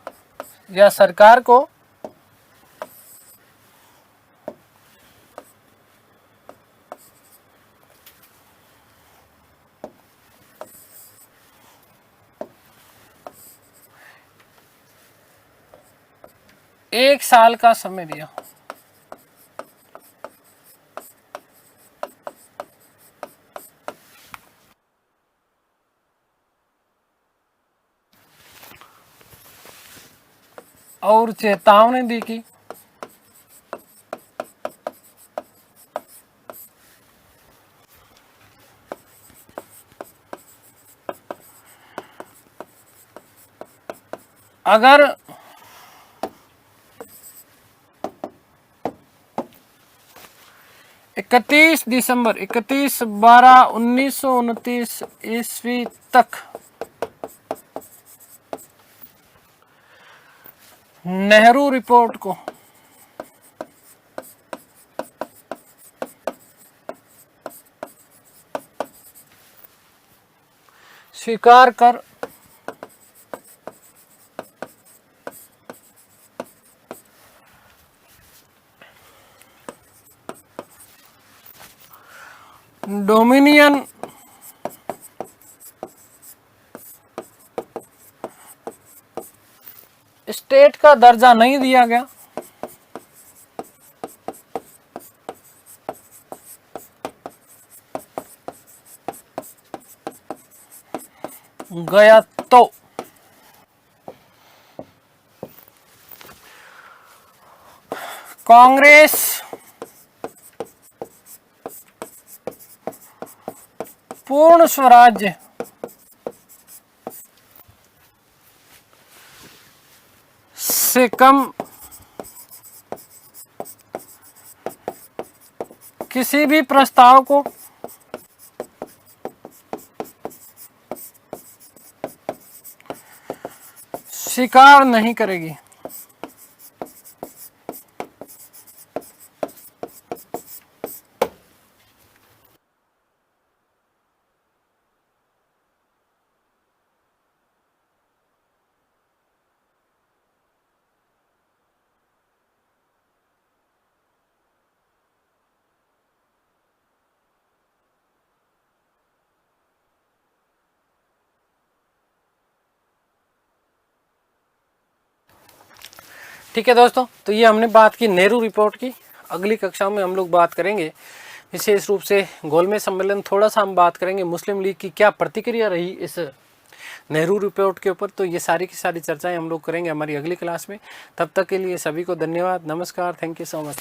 या सरकार को एक साल का समय दिया। और चेतावनी दी कि अगर 31/12/1929 ईस्वी तक नेहरू रिपोर्ट को स्वीकार कर डोमिनियन स्टेट का दर्जा नहीं दिया गया तो कांग्रेस पूर्ण स्वराज्य से कम किसी भी प्रस्ताव को स्वीकार नहीं करेगी। ठीक है दोस्तों, तो ये हमने बात की नेहरू रिपोर्ट की। अगली कक्षाओं में हम लोग बात करेंगे विशेष रूप से गोलमेज सम्मेलन, थोड़ा सा हम बात करेंगे मुस्लिम लीग की क्या प्रतिक्रिया रही इस नेहरू रिपोर्ट के ऊपर। तो ये सारी की सारी चर्चाएं हम लोग करेंगे हमारी अगली क्लास में। तब तक के लिए सभी को धन्यवाद, नमस्कार, थैंक यू सो मच।